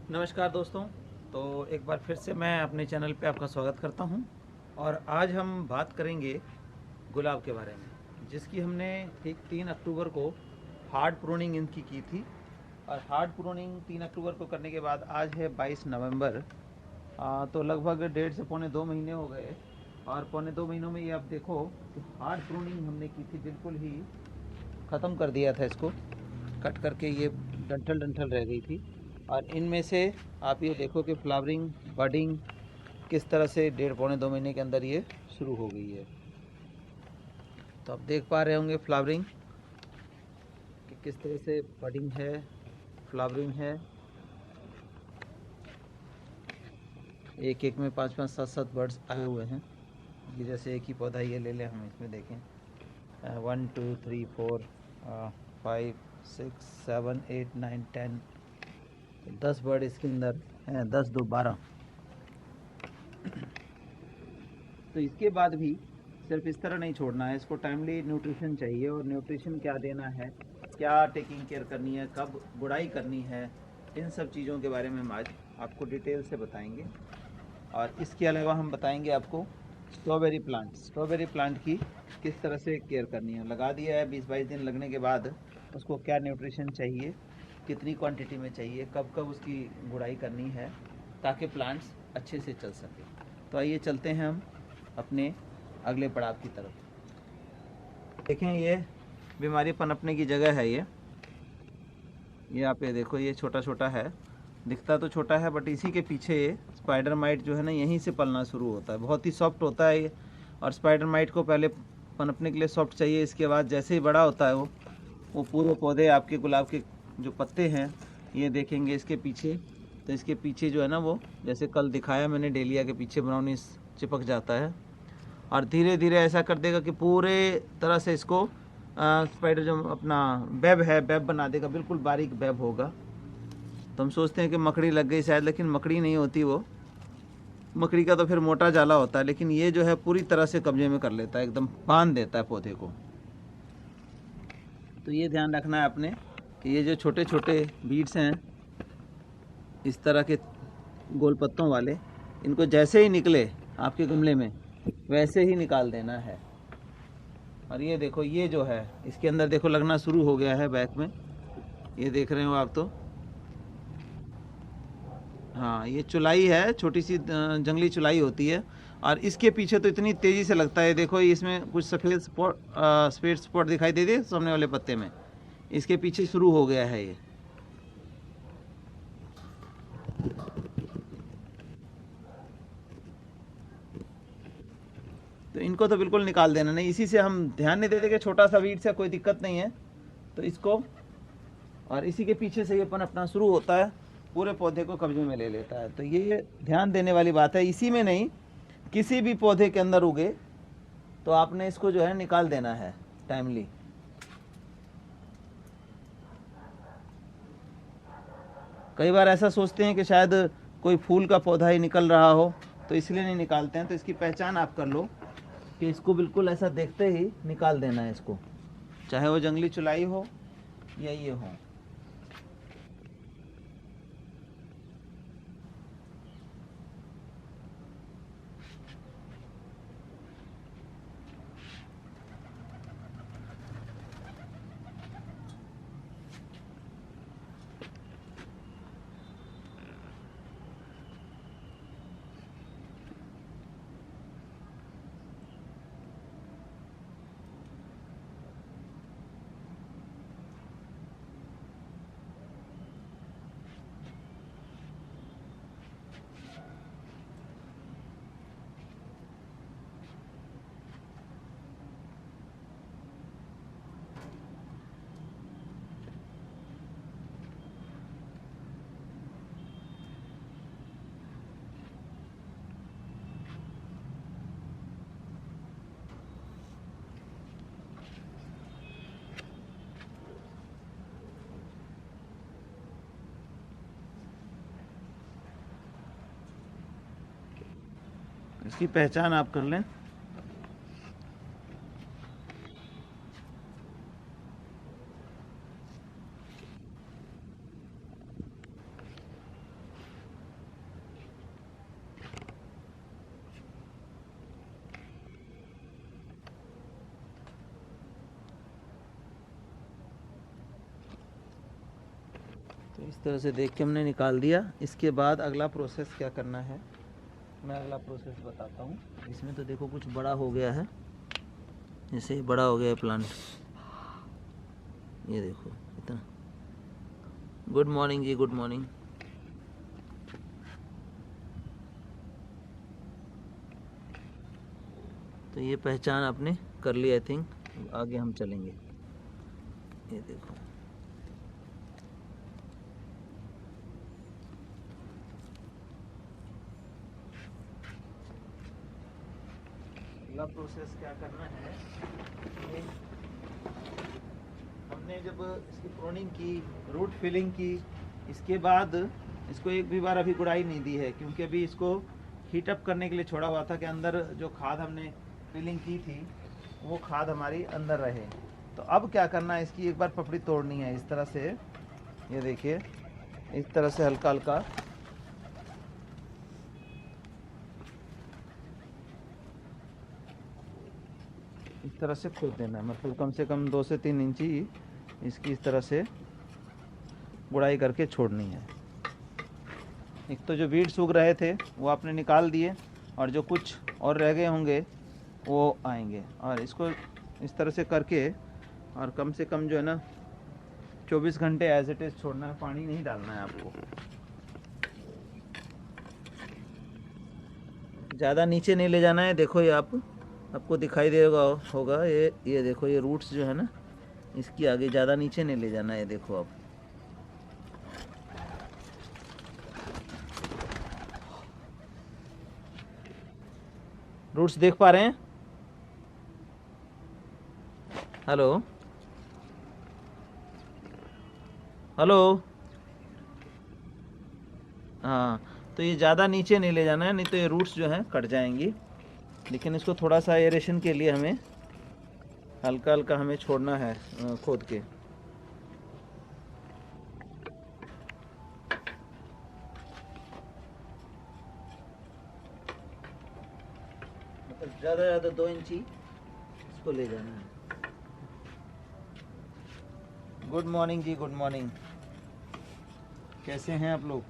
नमस्कार दोस्तों। तो एक बार फिर से मैं अपने चैनल पे आपका स्वागत करता हूं और आज हम बात करेंगे गुलाब के बारे में, जिसकी हमने ठीक 3 अक्टूबर को हार्ड प्रूनिंग इनकी की थी। और हार्ड प्रूनिंग 3 अक्टूबर को करने के बाद आज है 22 नवंबर। तो लगभग 1.5 से पौने 2 महीने हो गए और पौने 2 महीनों में ये आप देखो कि हार्ड प्रूनिंग हमने की थी, बिल्कुल ही ख़त्म कर दिया था इसको कट करके। ये डंठल डंठल रह गई थी और इनमें से आप ये देखो कि फ्लावरिंग बडिंग किस तरह से 1.5 पौने 2 महीने के अंदर ये शुरू हो गई है। तो आप देख पा रहे होंगे फ्लावरिंग कि किस तरह से बडिंग है, फ्लावरिंग है। एक एक में 5 5 7 7 बर्ड्स आए हुए हैं। ये जैसे एक ही पौधा ये ले लें, हम इसमें देखें 1 2 3 4 5 6 7 8 9 10, 10 बर्ड इसके अंदर हैं, 10 2 12। तो इसके बाद भी सिर्फ इस तरह नहीं छोड़ना है, इसको टाइमली न्यूट्रिशन चाहिए। और न्यूट्रिशन क्या देना है, क्या टेकिंग केयर करनी है, कब गुड़ाई करनी है, इन सब चीज़ों के बारे में हम आज आपको डिटेल से बताएंगे। और इसके अलावा हम बताएंगे आपको स्ट्रॉबेरी प्लांट की किस तरह से केयर करनी है। लगा दिया है, 20 22 दिन लगने के बाद उसको क्या न्यूट्रिशन चाहिए, कितनी क्वांटिटी में चाहिए, कब कब उसकी गुड़ाई करनी है, ताकि प्लांट्स अच्छे से चल सके। तो आइए चलते हैं हम अपने अगले पड़ाव की तरफ। देखें, ये बीमारी पनपने की जगह है। ये आप ये देखो, ये छोटा छोटा है, दिखता तो छोटा है बट इसी के पीछे ये स्पाइडर माइट जो है ना, यहीं से पलना शुरू होता है। बहुत ही सॉफ्ट होता है ये। और स्पाइडर माइट को पहले पनपने के लिए सॉफ्ट चाहिए, इसके बाद जैसे ही बड़ा होता है वो पूरे पौधे आपके गुलाब के जो पत्ते हैं ये देखेंगे इसके पीछे। तो इसके पीछे जो है ना, वो जैसे कल दिखाया मैंने, डेलिया के पीछे ब्राउनिश चिपक जाता है और धीरे धीरे ऐसा कर देगा कि पूरे तरह से इसको स्पाइडर जो अपना वेब है, वेब बना देगा, बिल्कुल बारीक वेब होगा। तो हम सोचते हैं कि मकड़ी लग गई शायद, लेकिन मकड़ी नहीं होती वो। मकड़ी का तो फिर मोटा जाला होता है, लेकिन ये जो है पूरी तरह से कब्जे में कर लेता है, एकदम बांध देता है पौधे को। तो ये ध्यान रखना है आपने कि ये जो छोटे छोटे बीड्स हैं इस तरह के गोल पत्तों वाले, इनको जैसे ही निकले आपके गमले में वैसे ही निकाल देना है। और ये देखो, ये जो है इसके अंदर देखो लगना शुरू हो गया है बैक में, ये देख रहे हो आप। तो हाँ, ये चुलाई है, छोटी सी जंगली चुलाई होती है। और इसके पीछे तो इतनी तेज़ी से लगता है, देखो इसमें कुछ सफ़ेद स्पॉट दिखाई दे दे सामने वाले पत्ते में, इसके पीछे शुरू हो गया है ये। तो इनको तो बिल्कुल निकाल देना नहीं, इसी से हम ध्यान नहीं देते कि छोटा सा वीड से कोई दिक्कत नहीं है। तो इसको, और इसी के पीछे से ये पनपना शुरू होता है, पूरे पौधे को कब्जे में ले लेता है। तो ये ध्यान देने वाली बात है। इसी में नहीं, किसी भी पौधे के अंदर उगे तो आपने इसको जो है निकाल देना है टाइमली। कई बार ऐसा सोचते हैं कि शायद कोई फूल का पौधा ही निकल रहा हो, तो इसलिए नहीं निकालते हैं। तो इसकी पहचान आप कर लो कि इसको बिल्कुल ऐसा देखते ही निकाल देना है इसको, चाहे वो जंगली चुलाई हो या ये हो। इसकी पहचान आप कर लें। इस तरह से देख के हमने निकाल दिया। इसके बाद अगला प्रोसेस क्या करना है मैं अगला प्रोसेस बताता हूँ। इसमें तो देखो कुछ बड़ा हो गया है, जैसे बड़ा हो गया है प्लांट, ये देखो इतना। गुड मॉर्निंग जी, गुड मॉर्निंग। तो ये पहचान आपने कर ली आई थिंक। आगे हम चलेंगे। ये देखो अगला प्रोसेस क्या करना है, ये हमने जब इसकी प्रोनिंग की, रूट फिलिंग की, इसके बाद इसको एक भी बार अभी गुड़ाई नहीं दी है, क्योंकि अभी इसको हीट अप करने के लिए छोड़ा हुआ था कि अंदर जो खाद हमने फिलिंग की थी वो खाद हमारी अंदर रहे। तो अब क्या करना है, इसकी एक बार पपड़ी तोड़नी है इस तरह से। ये देखिए इस तरह से हल्का हल्का इस तरह से खोद देना है, मतलब कम से कम 2 से 3 इंची इसकी इस तरह से गुड़ाई करके छोड़नी है। एक तो जो बीड्स उग रहे थे वो आपने निकाल दिए, और जो कुछ और रह गए होंगे वो आएंगे। और इसको इस तरह से करके, और कम से कम जो है ना 24 घंटे एज इट इज़ छोड़ना है, पानी नहीं डालना है आपको। ज़्यादा नीचे नहीं ले जाना है। देखो ये आपको दिखाई देगा होगा, ये देखो ये रूट्स जो है ना इसकी आगे ज़्यादा नीचे नहीं ले जाना है। ये देखो आप, रूट्स देख पा रहे हैं? हेलो हेलो, हाँ। तो ये ज़्यादा नीचे नहीं ले जाना है, नहीं तो ये रूट्स जो हैं कट जाएंगी। लेकिन इसको थोड़ा सा एरेशन के लिए हमें हल्का हल्का हमें छोड़ना है खोद के। मतलब ज़्यादा 2 इंची इसको ले जाना है। गुड मॉर्निंग जी, गुड मॉर्निंग। कैसे हैं आप लोग?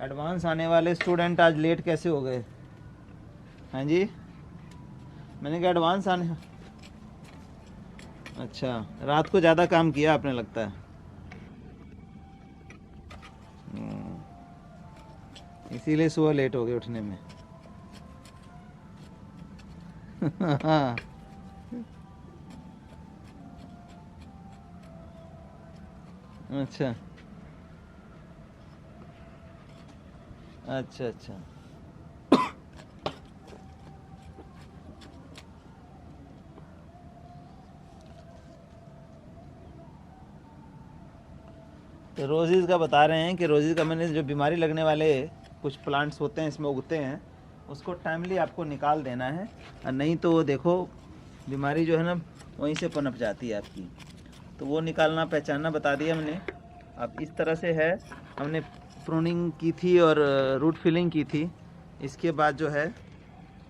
एडवांस आने वाले स्टूडेंट आज लेट कैसे हो गए? हाँ जी, मैंने कहा एडवांस आने। अच्छा, रात को ज़्यादा काम किया आपने लगता है। इसीलिए सुबह लेट हो गए उठने में। हाँ, अच्छा अच्छा अच्छा। तो रोज़ीज़ का बता रहे हैं कि रोज़ीज़ का मैंने जो बीमारी लगने वाले कुछ प्लांट्स होते हैं इसमें उगते हैं, उसको टाइमली आपको निकाल देना है, और नहीं तो वो देखो बीमारी जो है ना वहीं से पनप जाती है आपकी। तो वो निकालना पहचानना बता दिया मैंने। अब इस तरह से है, हमने प्रूनिंग की थी और रूट फिलिंग की थी। इसके बाद जो है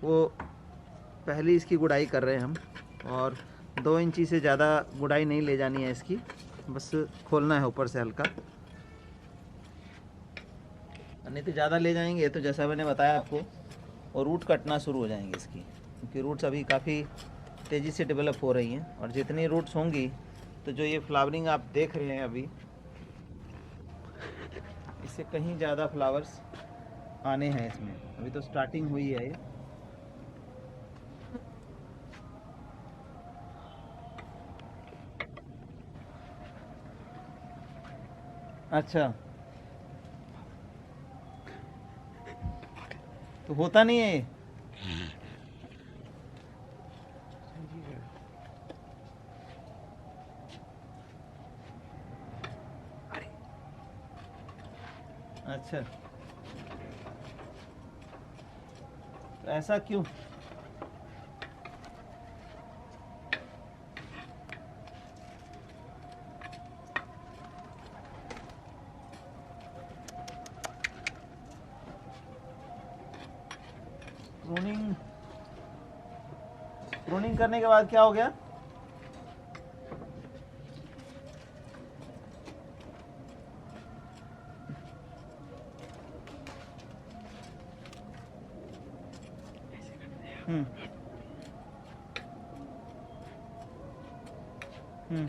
वो पहली इसकी गुड़ाई कर रहे हैं हम, और 2 इंची से ज़्यादा गुड़ाई नहीं ले जानी है इसकी, बस खोलना है ऊपर से हल्का। नहीं तो ज़्यादा ले जाएंगे तो जैसा मैंने बताया आपको, और रूट कटना शुरू हो जाएंगे इसकी, क्योंकि रूट्स अभी काफ़ी तेज़ी से डेवलप हो रही हैं। और जितनी रूट्स होंगी तो जो ये फ्लावरिंग आप देख रहे हैं अभी, इससे कहीं ज़्यादा फ्लावर्स आने हैं इसमें। अभी तो स्टार्टिंग हुई है ये। अच्छा, तो होता नहीं है ये? अच्छा, तो ऐसा क्यों? प्रूनिंग प्रूनिंग करने के बाद क्या हो गया? हम्म हम्म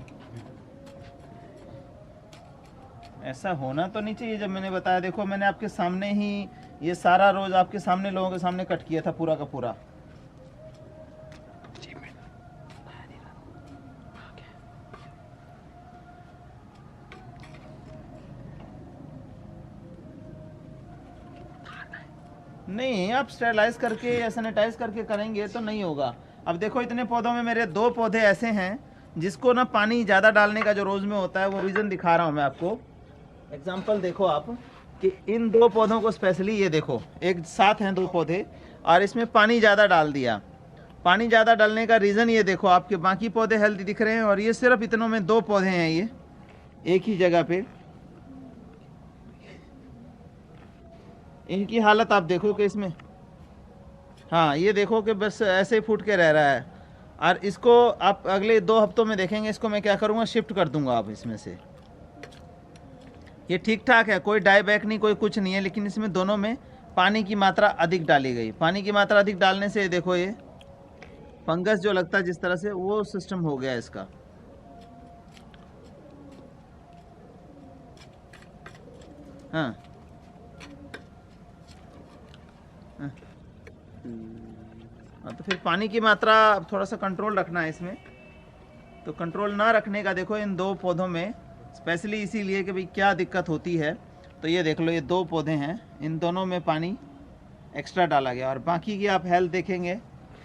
ऐसा होना तो नहीं चाहिए। जब मैंने बताया, देखो मैंने आपके सामने ही ये सारा रोज आपके सामने, लोगों के सामने कट किया था पूरा का पूरा। नहीं, आप स्टेरलाइज करके या सैनिटाइज करके करेंगे तो नहीं होगा। अब देखो इतने पौधों में मेरे 2 पौधे ऐसे हैं जिसको ना पानी ज़्यादा डालने का जो रोज़ में होता है, वो रीज़न दिखा रहा हूँ मैं आपको। एग्जाम्पल देखो आप कि इन 2 पौधों को स्पेशली, ये देखो एक साथ हैं 2 पौधे, और इसमें पानी ज़्यादा डाल दिया। पानी ज़्यादा डालने का रीज़न ये देखो, आपके बाकी पौधे हेल्दी दिख रहे हैं और ये सिर्फ इतनों में 2 पौधे हैं, ये एक ही जगह पे। इनकी हालत आप देखो कि इसमें, हाँ ये देखो कि बस ऐसे ही फूट के रह रहा है। और इसको आप अगले 2 हफ्तों में देखेंगे, इसको मैं क्या करूँगा, शिफ्ट कर दूंगा आप इसमें से। ये ठीक ठाक है, कोई डाई बैक नहीं, कोई कुछ नहीं है, लेकिन इसमें दोनों में पानी की मात्रा अधिक डाली गई। पानी की मात्रा अधिक डालने से देखो ये फंगस जो लगता है जिस तरह से, वो सिस्टम हो गया इसका। हाँ हाँ, तो फिर पानी की मात्रा थोड़ा सा कंट्रोल रखना है इसमें। तो कंट्रोल ना रखने का देखो इन 2 पौधों में स्पेशली इसीलिए कि भाई क्या दिक्कत होती है। तो ये देख लो, ये 2 पौधे हैं, इन दोनों में पानी एक्स्ट्रा डाला गया। और बाकी की आप हेल्थ देखेंगे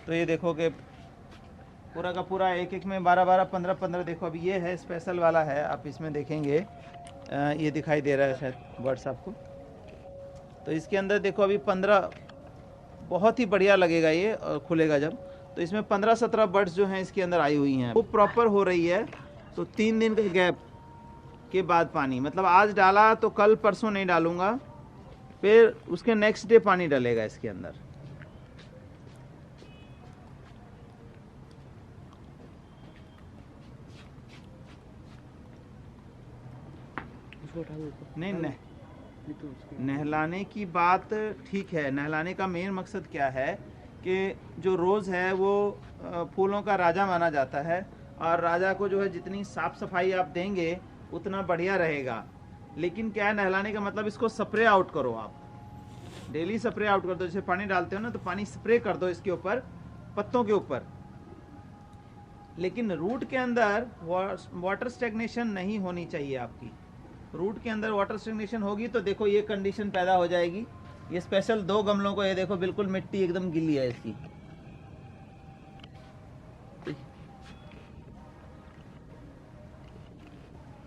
तो ये देखो कि पूरा का पूरा एक एक में 12-12, 15-15। देखो अभी ये है स्पेशल वाला है, आप इसमें देखेंगे ये दिखाई दे रहा है शायद बर्ड्स आपको। तो इसके अंदर देखो अभी 15, बहुत ही बढ़िया लगेगा ये खुलेगा जब। तो इसमें 15-17 बर्ड्स जो हैं इसके अंदर आई हुई हैं, वो प्रॉपर हो रही है। तो 3 दिन के गैप के बाद पानी, मतलब आज डाला तो कल परसों नहीं डालूंगा, फिर उसके नेक्स्ट डे पानी डलेगा इसके अंदर। नहीं नहीं, नहलाने की बात ठीक है। नहलाने का मेन मकसद क्या है कि जो रोज़ है वो फूलों का राजा माना जाता है, और राजा को जो है जितनी साफ़ सफाई आप देंगे उतना बढ़िया रहेगा। लेकिन क्या है, नहलाने का मतलब इसको स्प्रे आउट करो आप, डेली स्प्रे आउट कर दो। जैसे पानी डालते हो ना, तो पानी स्प्रे कर दो इसके ऊपर, पत्तों के ऊपर। लेकिन रूट के अंदर वाटर स्टेग्नेशन नहीं होनी चाहिए आपकी। रूट के अंदर वाटर स्टेग्नेशन होगी तो देखो ये कंडीशन पैदा हो जाएगी। ये स्पेशल 2 गमलों को ये देखो, बिल्कुल मिट्टी एकदम गीली है इसकी।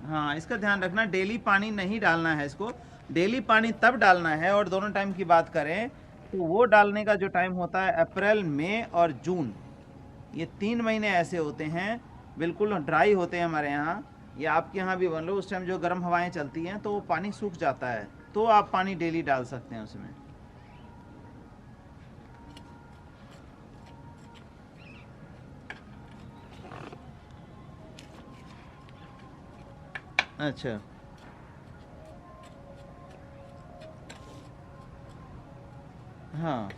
हाँ, इसका ध्यान रखना, डेली पानी नहीं डालना है इसको। डेली पानी तब डालना है, और दोनों टाइम की बात करें तो वो डालने का जो टाइम होता है अप्रैल, मई और जून। ये 3 महीने ऐसे होते हैं, बिल्कुल ड्राई होते हैं हमारे यहाँ, या आपके यहाँ भी बन लो। उस टाइम जो गर्म हवाएं चलती हैं तो वो पानी सूख जाता है, तो आप पानी डेली डाल सकते हैं उसमें। अच्छा, हाँ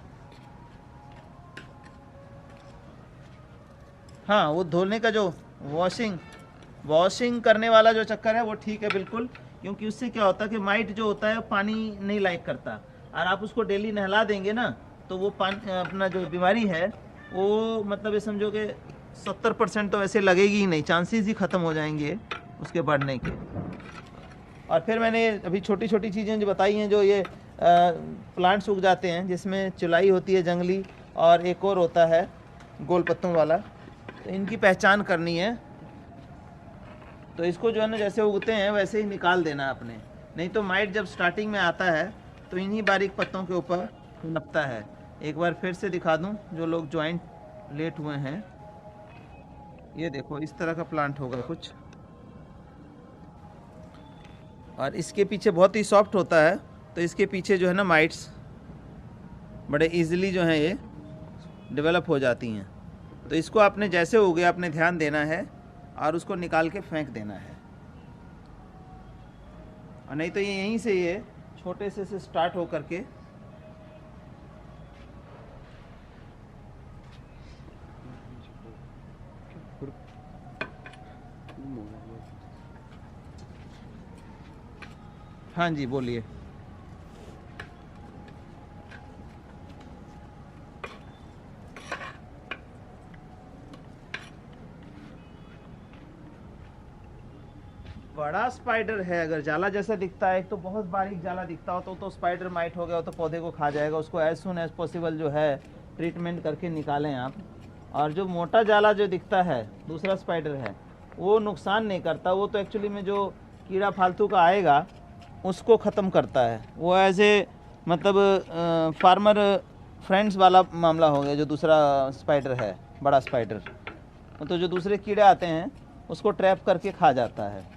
हाँ, वो धोने का जो वॉशिंग करने वाला जो चक्कर है वो ठीक है बिल्कुल। क्योंकि उससे क्या होता है कि माइट जो होता है पानी नहीं लाइक करता, और आप उसको डेली नहला देंगे ना, तो वो पानी अपना जो बीमारी है वो, मतलब ये समझो कि 70% तो ऐसे लगेगी ही नहीं, चांसेस ही ख़त्म हो जाएंगे उसके बढ़ने के। और फिर मैंने अभी छोटी छोटी चीज़ें जो बताई हैं, जो ये प्लांट्स उग जाते हैं जिसमें चुलाई होती है जंगली, और एक और होता है गोल पत्तों वाला, तो इनकी पहचान करनी है। तो इसको जो है ना, जैसे उगते हैं वैसे ही निकाल देना आपने, नहीं तो माइट जब स्टार्टिंग में आता है तो इन्हीं बारीक पत्तों के ऊपर नपता है। एक बार फिर से दिखा दूं, जो लोग ज्वाइंट लेट हुए हैं, ये देखो इस तरह का प्लांट होगा कुछ, और इसके पीछे बहुत ही सॉफ्ट होता है, तो इसके पीछे जो है ना माइट्स बड़े इजीली जो है ये डेवलप हो जाती हैं। तो इसको आपने जैसे उगे आपने ध्यान देना है, और उसको निकाल के फेंक देना है। और नहीं तो ये यहीं से ये छोटे से स्टार्ट हो करके हाँ जी बोलिए। बड़ा स्पाइडर है, अगर जाला जैसा दिखता है, एक तो बहुत बारीक जाला दिखता हो तो स्पाइडर माइट हो गया हो तो पौधे को खा जाएगा। उसको एज सुन एज पॉसिबल जो है ट्रीटमेंट करके निकालें आप। और जो मोटा जाला जो दिखता है दूसरा स्पाइडर है, वो नुकसान नहीं करता, वो तो एक्चुअली में जो कीड़ा फालतू का आएगा उसको ख़त्म करता है। वो एज ए मतलब फार्मर फ्रेंड्स वाला मामला हो गया। जो दूसरा स्पाइडर है बड़ा स्पाइडर, तो जो दूसरे कीड़े आते हैं उसको ट्रैप करके खा जाता है।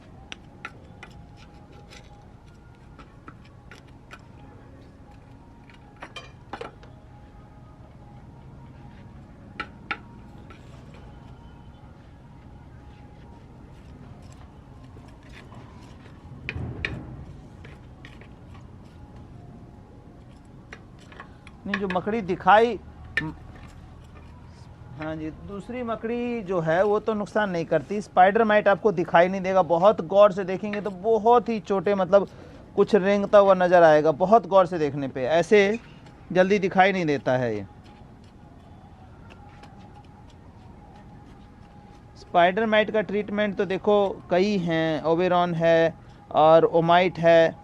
नहीं, जो मकड़ी दिखाई, हाँ जी, दूसरी मकड़ी जो है वो तो नुकसान नहीं करती। स्पाइडर माइट आपको दिखाई नहीं देगा, बहुत गौर से देखेंगे तो बहुत ही छोटे, मतलब कुछ रेंगता हुआ नज़र आएगा बहुत गौर से देखने पे, ऐसे जल्दी दिखाई नहीं देता है ये। स्पाइडर माइट का ट्रीटमेंट तो देखो कई हैं, ओबेरॉन है और ओमाइट है,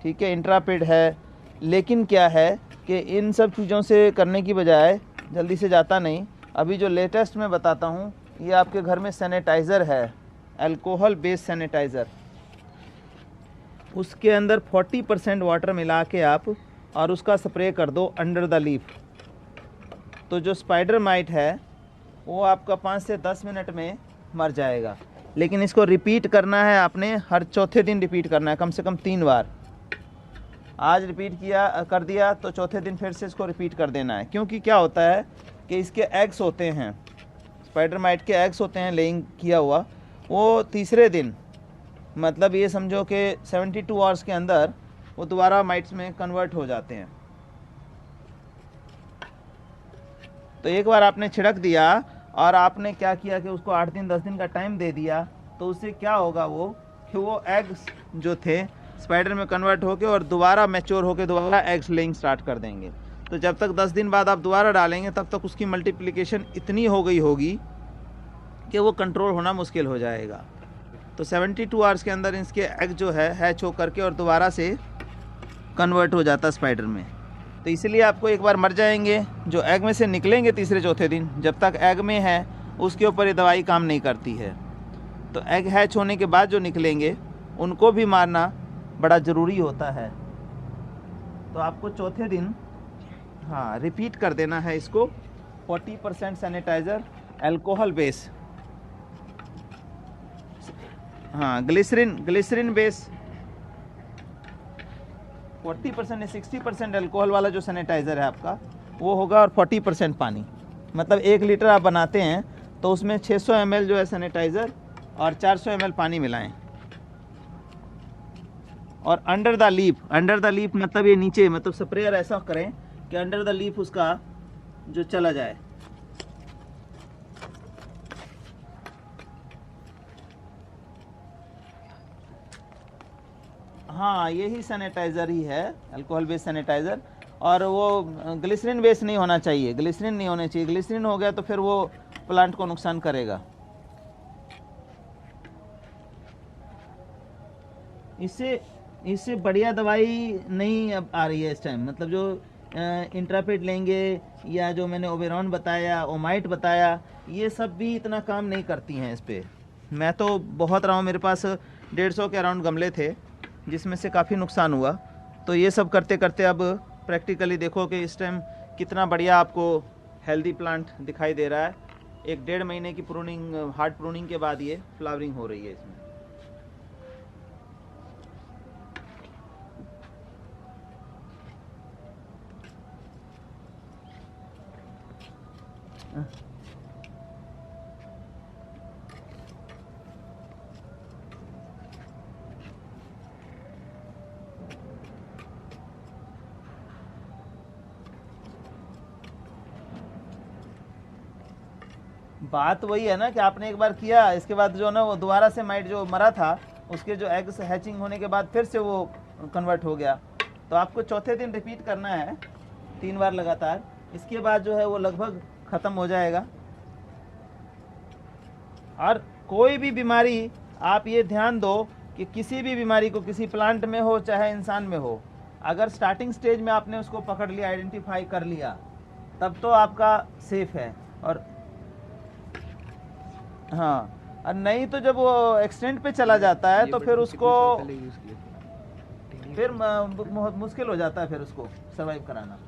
ठीक है, इंट्रापिड है। लेकिन क्या है कि इन सब चीज़ों से करने की बजाय जल्दी से जाता नहीं। अभी जो लेटेस्ट मैं बताता हूँ, ये आपके घर में सैनिटाइज़र है, अल्कोहल बेस्ड सैनिटाइज़र। उसके अंदर 40% वाटर मिला के आप और उसका स्प्रे कर दो अंडर द लीफ, तो जो स्पाइडर माइट है वो आपका 5 से 10 मिनट में मर जाएगा। लेकिन इसको रिपीट करना है आपने, हर चौथे दिन रिपीट करना है, कम से कम 3 बार। आज रिपीट किया कर दिया तो चौथे दिन फिर से इसको रिपीट कर देना है। क्योंकि क्या होता है कि इसके एग्स होते हैं, स्पाइडर माइट के एग्स होते हैं लेइंग किया हुआ, वो तीसरे दिन, मतलब ये समझो कि 72 आवर्स के अंदर वो दोबारा माइट्स में कन्वर्ट हो जाते हैं। तो एक बार आपने छिड़क दिया और आपने क्या किया कि उसको 8 दिन 10 दिन का टाइम दे दिया, तो उससे क्या होगा वो कि वो एग्स जो थे स्पाइडर में कन्वर्ट होके और दोबारा मैच्योर होके दोबारा एग्स लेइंग स्टार्ट कर देंगे। तो जब तक 10 दिन बाद आप दोबारा डालेंगे तब तक उसकी मल्टीप्लिकेशन इतनी हो गई होगी कि वो कंट्रोल होना मुश्किल हो जाएगा। तो 72 आवर्स के अंदर इसके एग जो है हैच हो करके और दोबारा से कन्वर्ट हो जाता स्पाइडर में। तो इसलिए आपको एक बार मर जाएंगे, जो एग में से निकलेंगे तीसरे चौथे दिन, जब तक एग में है उसके ऊपर ये दवाई काम नहीं करती है। तो एग हैच होने के बाद जो निकलेंगे उनको भी मारना बड़ा ज़रूरी होता है। तो आपको चौथे दिन हाँ रिपीट कर देना है इसको। 40% सैनिटाइज़र अल्कोहल बेस, हाँ ग्लिसरीन बेस 40% या 60% अल्कोहल वाला जो सैनिटाइज़र है आपका वो होगा, और 40% पानी। मतलब 1 लीटर आप बनाते हैं तो उसमें 600 ml जो है सैनिटाइज़र और 400 ml पानी मिलाएं। और अंडर द लीफ मतलब ये नीचे, मतलब स्प्रेयर ऐसा करें कि अंडर द लीफ उसका जो चला जाए। हाँ यही सैनिटाइज़र ही है, अल्कोहल बेस्ड सैनिटाइज़र। और वो ग्लिसरीन बेस नहीं होना चाहिए, ग्लिसरीन नहीं होना चाहिए। ग्लिसरीन हो गया तो फिर वो प्लांट को नुकसान करेगा। इससे बढ़िया दवाई नहीं अब आ रही है इस टाइम। मतलब जो इंट्रापिड लेंगे या जो मैंने ओबेरॉन बताया, ओमाइट बताया, ये सब भी इतना काम नहीं करती हैं इस पर। मैं तो बहुत रहा हूँ, मेरे पास 150 के अराउंड गमले थे जिसमें से काफ़ी नुकसान हुआ। तो ये सब करते करते अब प्रैक्टिकली देखो कि इस टाइम कितना बढ़िया आपको हेल्दी प्लांट दिखाई दे रहा है। 1-1.5 महीने की प्रूनिंग, हार्ड प्रूनिंग के बाद ये फ्लावरिंग हो रही है इसमें। बात वही है ना कि आपने एक बार किया, इसके बाद जो ना वो दोबारा से माइट जो मरा था उसके जो एग्स हैचिंग होने के बाद फिर से वो कन्वर्ट हो गया। तो आपको चौथे दिन रिपीट करना है 3 बार लगातार। इसके बाद जो है वो लगभग ख़त्म हो जाएगा। और कोई भी बीमारी, आप ये ध्यान दो कि किसी भी बीमारी को, किसी प्लांट में हो चाहे इंसान में हो, अगर स्टार्टिंग स्टेज में आपने उसको पकड़ लिया, आइडेंटिफाई कर लिया, तब तो आपका सेफ है। और हाँ, और नहीं तो जब वो एक्सटेंट पे चला जाता है तो फिर उसको फिर बहुत मुश्किल हो जाता है फिर उसको सर्वाइव कराना।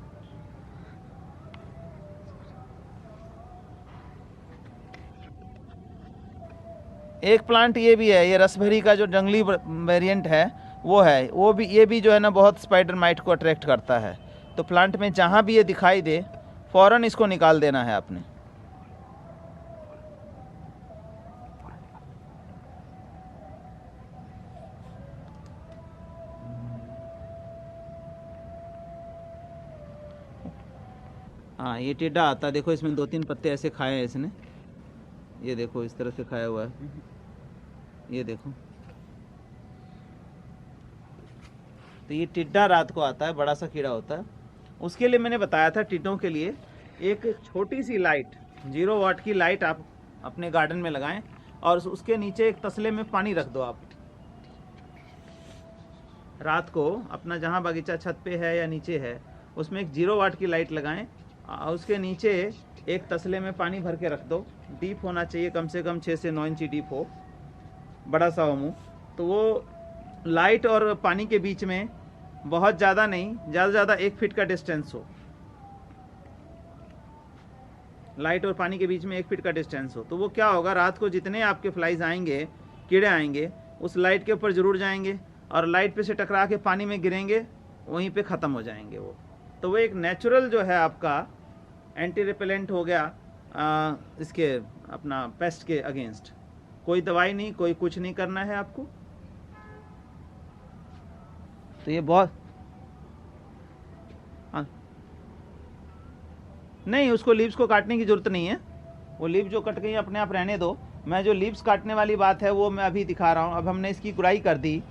एक प्लांट ये भी है, ये रसभरी का जो जंगली वेरिएंट है वो है, वो भी, ये भी जो है ना बहुत स्पाइडर माइट को अट्रैक्ट करता है। तो प्लांट में जहाँ भी ये दिखाई दे फ़ौरन इसको निकाल देना है आपने। हाँ, ये टेढ़ा आता है, देखो इसमें 2-3 पत्ते ऐसे खाए हैं इसने, ये देखो इस तरह से खाया हुआ है, ये देखो। तो ये टिड्डा रात को आता है, बड़ा सा कीड़ा होता है। उसके लिए मैंने बताया था, टिड्डों के लिए एक छोटी सी लाइट, 0 वाट की लाइट आप अपने गार्डन में लगाएं और उसके नीचे एक तसले में पानी रख दो। आप रात को अपना जहाँ बगीचा छत पे है या नीचे है उसमें एक 0 वाट की लाइट लगाएं, उसके नीचे एक तसले में पानी भर के रख दो। डीप होना चाहिए, कम से कम 6 से 9 इंची डीप हो, बड़ा सा हो मुँह। तो वो लाइट और पानी के बीच में बहुत ज़्यादा नहीं, ज़्यादा से ज़्यादा 1 फीट का डिस्टेंस हो। लाइट और पानी के बीच में 1 फीट का डिस्टेंस हो। तो वो क्या होगा, रात को जितने आपके फ्लाइज आएंगे, कीड़े आएंगे, उस लाइट के ऊपर ज़रूर जाएंगे और लाइट पे से टकरा के पानी में गिरेंगे, वहीं पे ख़त्म हो जाएंगे वो। तो वो एक नेचुरल जो है आपका एंटी रिपेलेंट हो गया इसके अपना पेस्ट के अगेंस्ट। कोई दवाई नहीं, कोई कुछ नहीं करना है आपको। तो ये बहुत, हाँ, नहीं, उसको लीव्स को काटने की ज़रूरत नहीं है। वो लीव जो कट गई अपने आप रहने दो। मैं जो लीव्स काटने वाली बात है वो मैं अभी दिखा रहा हूँ। अब हमने इसकी गुड़ाई कर दी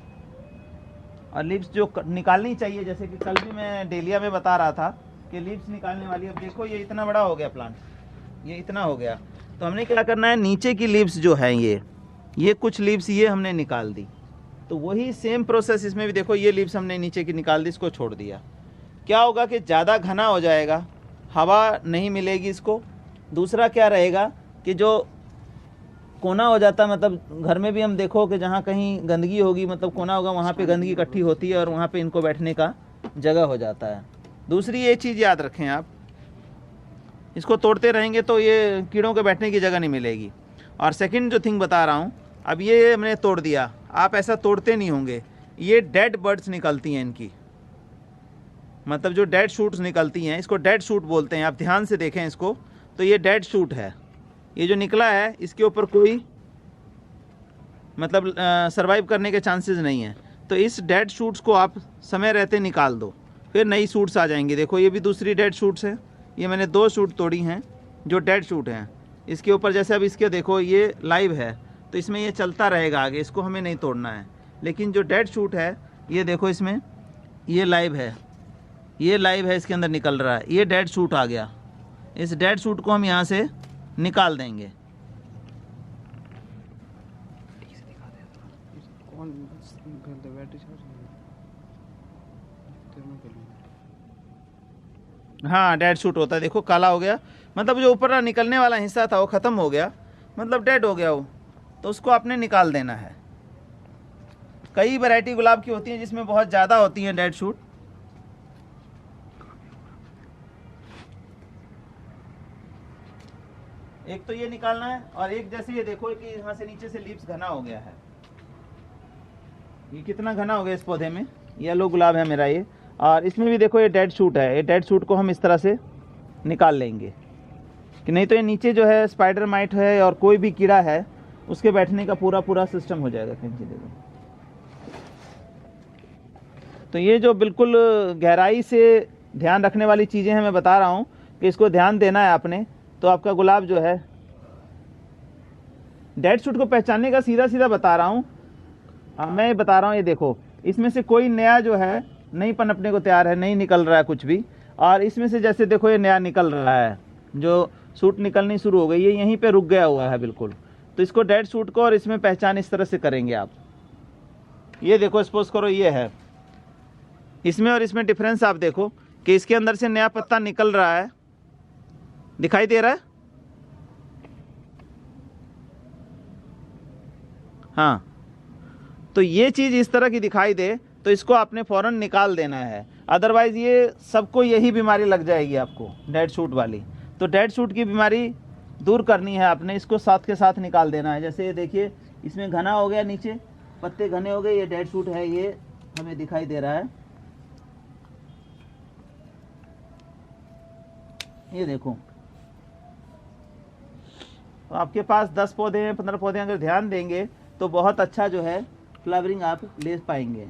और लीव्स जो निकालनी चाहिए, जैसे कि कल भी मैं डेलिया में बता रहा था कि लीव्स निकालने वाली। अब देखो ये इतना बड़ा हो गया प्लांट, ये इतना हो गया। तो हमने क्या करना है, नीचे की लीव्स जो हैं ये कुछ लीव्स ये हमने निकाल दी। तो वही सेम प्रोसेस इसमें भी देखो, ये लीव्स हमने नीचे की निकाल दी, इसको छोड़ दिया। क्या होगा कि ज़्यादा घना हो जाएगा, हवा नहीं मिलेगी इसको। दूसरा क्या रहेगा कि जो कोना हो जाता, मतलब घर में भी हम देखो कि जहाँ कहीं गंदगी होगी, मतलब कोना होगा, वहाँ पे गंदगी इकट्ठी होती है और वहाँ पे इनको बैठने का जगह हो जाता है। दूसरी ये चीज़ याद रखें आप, इसको तोड़ते रहेंगे तो ये कीड़ों के बैठने की जगह नहीं मिलेगी। और सेकंड जो थिंग बता रहा हूँ, अब ये हमने तोड़ दिया, आप ऐसा तोड़ते नहीं होंगे, ये डेड बर्ड्स निकलती हैं इनकी, मतलब जो डेड शूट्स निकलती हैं, इसको डेड शूट बोलते हैं। आप ध्यान से देखें इसको, तो ये डेड शूट है, ये जो निकला है इसके ऊपर कोई मतलब सरवाइव करने के चांसेस नहीं है। तो इस डेड शूट्स को आप समय रहते निकाल दो, फिर नई शूट्स आ जाएंगी। देखो ये भी दूसरी डेड शूट्स है, ये मैंने 2 शूट तोड़ी हैं जो डेड शूट हैं। इसके ऊपर जैसे अब इसके देखो ये लाइव है, तो इसमें ये चलता रहेगा आगे, इसको हमें नहीं तोड़ना है। लेकिन जो डेड शूट है ये देखो, इसमें ये लाइव है, ये लाइव है, इसके अंदर निकल रहा है, ये डेड शूट आ गया। इस डेड शूट को हम यहाँ से निकाल देंगे। हाँ, डेड शूट होता है, देखो काला हो गया, मतलब जो ऊपर निकलने वाला हिस्सा था वो ख़त्म हो गया, मतलब डेड हो गया वो। तो उसको आपने निकाल देना है। कई वैरायटी गुलाब की होती हैं जिसमें बहुत ज़्यादा होती हैं डेड शूट। एक तो ये निकालना है, और एक जैसे ये देखो कि यहाँ से नीचे से लीव्स घना हो गया है। ये कितना घना हो गया इस पौधे में, येलो गुलाब है मेरा ये, और इसमें भी देखो ये डेड शूट है। ये डेड शूट को हम इस तरह से निकाल लेंगे, कि नहीं तो ये नीचे जो है स्पाइडर माइट है और कोई भी कीड़ा है, उसके बैठने का पूरा सिस्टम हो जाएगा। देखो, तो ये जो बिल्कुल गहराई से ध्यान रखने वाली चीज़ें हैं, मैं बता रहा हूँ कि इसको ध्यान देना है आपने, तो आपका गुलाब जो है डेड शूट को पहचानने का सीधा सीधा बता रहा हूँ, मैं बता रहा हूँ। ये देखो, इसमें से कोई नया जो है नहीं पनपने को तैयार है, नहीं निकल रहा है कुछ भी। और इसमें से जैसे देखो ये नया निकल रहा है, जो शूट निकलनी शुरू हो गई, ये यहीं पे रुक गया हुआ है बिल्कुल। तो इसको डेड शूट को और इसमें पहचान इस तरह से करेंगे आप। ये देखो, सपोज करो ये है, इसमें और इसमें डिफरेंस आप देखो कि इसके अंदर से नया पत्ता निकल रहा है, दिखाई दे रहा है। हाँ, तो ये चीज़ इस तरह की दिखाई दे तो इसको आपने फ़ौरन निकाल देना है, अदरवाइज़ ये सबको यही बीमारी लग जाएगी आपको, डेड शूट वाली। तो डेड शूट की बीमारी दूर करनी है आपने, इसको साथ के साथ निकाल देना है। जैसे ये देखिए, इसमें घना हो गया, नीचे पत्ते घने हो गए, ये डेड शूट है, ये हमें दिखाई दे रहा है। ये देखो, तो आपके पास 10 पौधे हैं, 15 पौधे, अगर ध्यान देंगे तो बहुत अच्छा जो है फ्लावरिंग आप ले पाएंगे।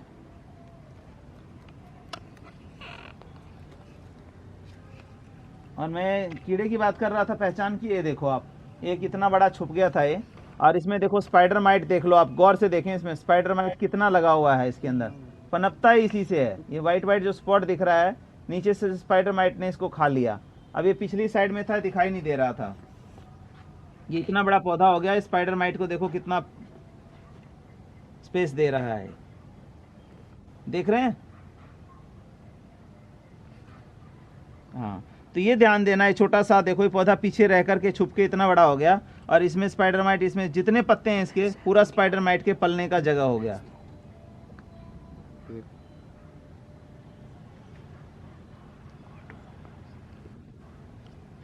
और मैं कीड़े की बात कर रहा था पहचान की, ये देखो आप, ये कितना बड़ा छुप गया था ये। और इसमें देखो स्पाइडर माइट देख लो आप, गौर से देखें, इसमें स्पाइडर माइट कितना लगा हुआ है इसके अंदर, पनपता ही इसी से है। ये वाइट वाइट जो स्पॉट दिख रहा है, नीचे से स्पाइडर माइट ने इसको खा लिया। अब ये पिछली साइड में था, दिखाई नहीं दे रहा था। ये इतना बड़ा पौधा हो गया, स्पाइडर माइट को देखो कितना स्पेस दे रहा है, देख रहे हैं। हाँ, तो ये ध्यान देना है, छोटा सा देखो, ये पौधा पीछे रह करके छुप के इतना बड़ा हो गया। और इसमें स्पाइडर माइट, इसमें जितने पत्ते हैं इसके, पूरा स्पाइडर माइट के पलने का जगह हो गया।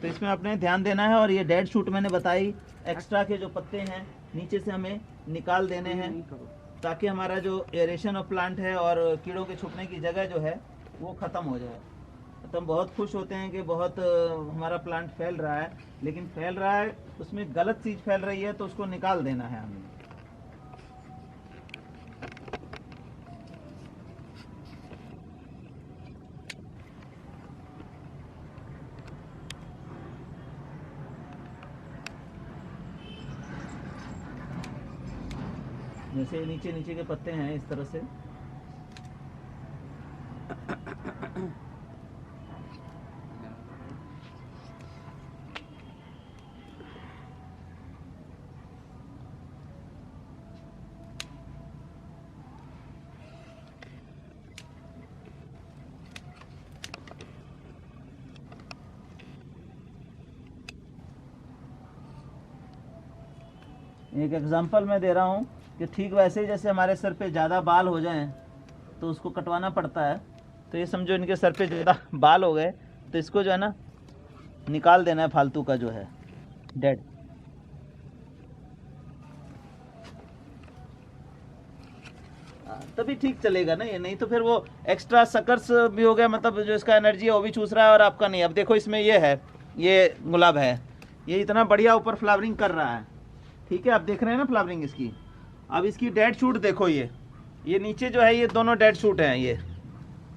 तो इसमें आपने ध्यान देना है। और ये डेड शूट मैंने बताई, एक्स्ट्रा के जो पत्ते हैं नीचे से हमें निकाल देने हैं, ताकि हमारा जो एरेशन ऑफ प्लांट है और कीड़ों के छुपने की जगह जो है वो ख़त्म हो जाए। तो हम बहुत खुश होते हैं कि बहुत हमारा प्लांट फैल रहा है, लेकिन फैल रहा है उसमें गलत चीज़ फैल रही है, तो उसको निकाल देना है हमें। जैसे नीचे नीचे के पत्ते हैं इस तरह से, एक एग्जांपल मैं दे रहा हूँ कि ठीक वैसे ही जैसे हमारे सर पे ज़्यादा बाल हो जाएं तो उसको कटवाना पड़ता है। तो ये समझो इनके सर पे ज़्यादा बाल हो गए, तो इसको जो है ना निकाल देना है, फालतू का जो है डेड। तभी ठीक चलेगा ना ये, नहीं तो फिर वो एक्स्ट्रा सकर्स भी हो गया, मतलब जो इसका एनर्जी है वो भी चूस रहा है और आपका नहीं। अब देखो इसमें ये है, ये गुलाब है, ये इतना बढ़िया ऊपर फ्लावरिंग कर रहा है, ठीक है, आप देख रहे हैं ना फ्लावरिंग इसकी। अब इसकी डेड शूट देखो, ये नीचे जो है ये दोनों डेड शूट हैं, ये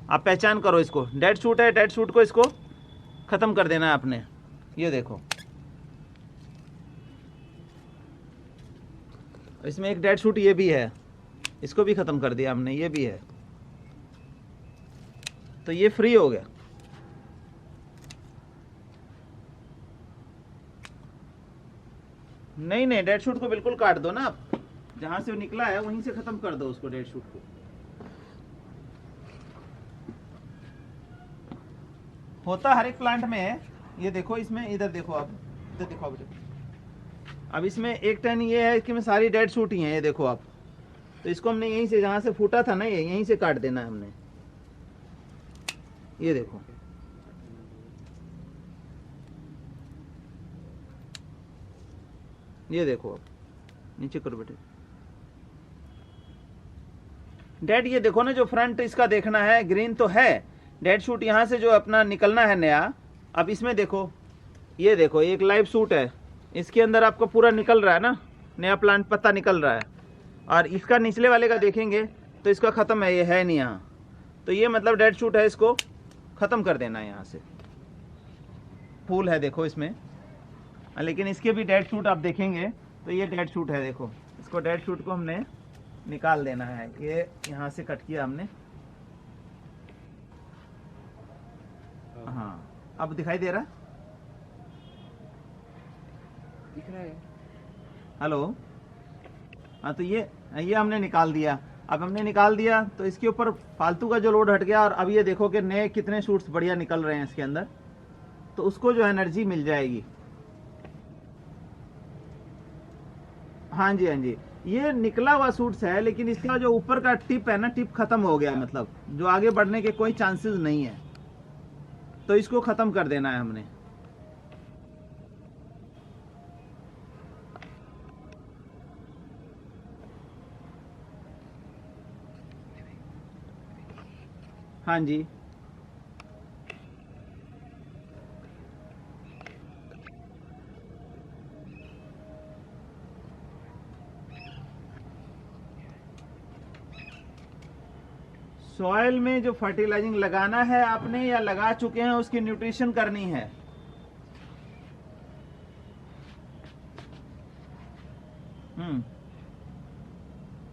आप पहचान करो, इसको डेड शूट है। डेड शूट को इसको ख़त्म कर देना है आपने। ये देखो, इसमें एक डेड शूट ये भी है, इसको भी ख़त्म कर दिया हमने, ये भी है, तो ये फ्री हो गया। नहीं नहीं, डेड शूट को बिल्कुल काट दो ना आप, जहां से वो निकला है वहीं से खत्म कर दो उसको, डेड शूट को। होता हर एक प्लांट में है, ये देखो इसमें, इधर देखो आप, इधर देखो आप। अब इसमें एक टन ये है कि में सारी डेड शूट ही हैं, ये देखो आप। तो इसको हमने यहीं से, जहां से फूटा था ना, ये यहीं से काट देना है हमने। ये देखो, ये देखो आप, नीचे करो बेटे डेड। ये देखो ना, जो फ्रंट इसका देखना है, ग्रीन तो है डेड शूट, यहाँ से जो अपना निकलना है नया। अब इसमें देखो, ये देखो एक लाइव शूट है, इसके अंदर आपको पूरा निकल रहा है ना, नया प्लांट पत्ता निकल रहा है। और इसका निचले वाले का देखेंगे तो इसका ख़त्म है, ये है नहीं यहाँ, तो ये मतलब डेड शूट है, इसको ख़त्म कर देना है। यहाँ से फूल है देखो इसमें, लेकिन इसके भी डेड शूट आप देखेंगे तो ये डेड शूट है, देखो इसको डेड शूट को हमने निकाल देना है। ये यहाँ से कट किया हमने। हाँ अब दिखाई दे रहा, दिख रहा है। हेलो। हाँ तो ये हमने निकाल दिया। अब हमने निकाल दिया तो इसके ऊपर फालतू का जो लोड हट गया, और अब ये देखो कि नए कितने शूट्स बढ़िया निकल रहे हैं इसके अंदर, तो उसको जो एनर्जी मिल जाएगी। हाँ जी, हाँ जी, ये निकला हुआ सूट्स है, लेकिन इसका जो ऊपर का टिप है ना, टिप खत्म हो गया, मतलब जो आगे बढ़ने के कोई चांसेस नहीं है, तो इसको खत्म कर देना है हमने। हाँ जी, सॉइल में जो फर्टिलाइजिंग लगाना है आपने या लगा चुके हैं, उसकी न्यूट्रिशन करनी है। Hmm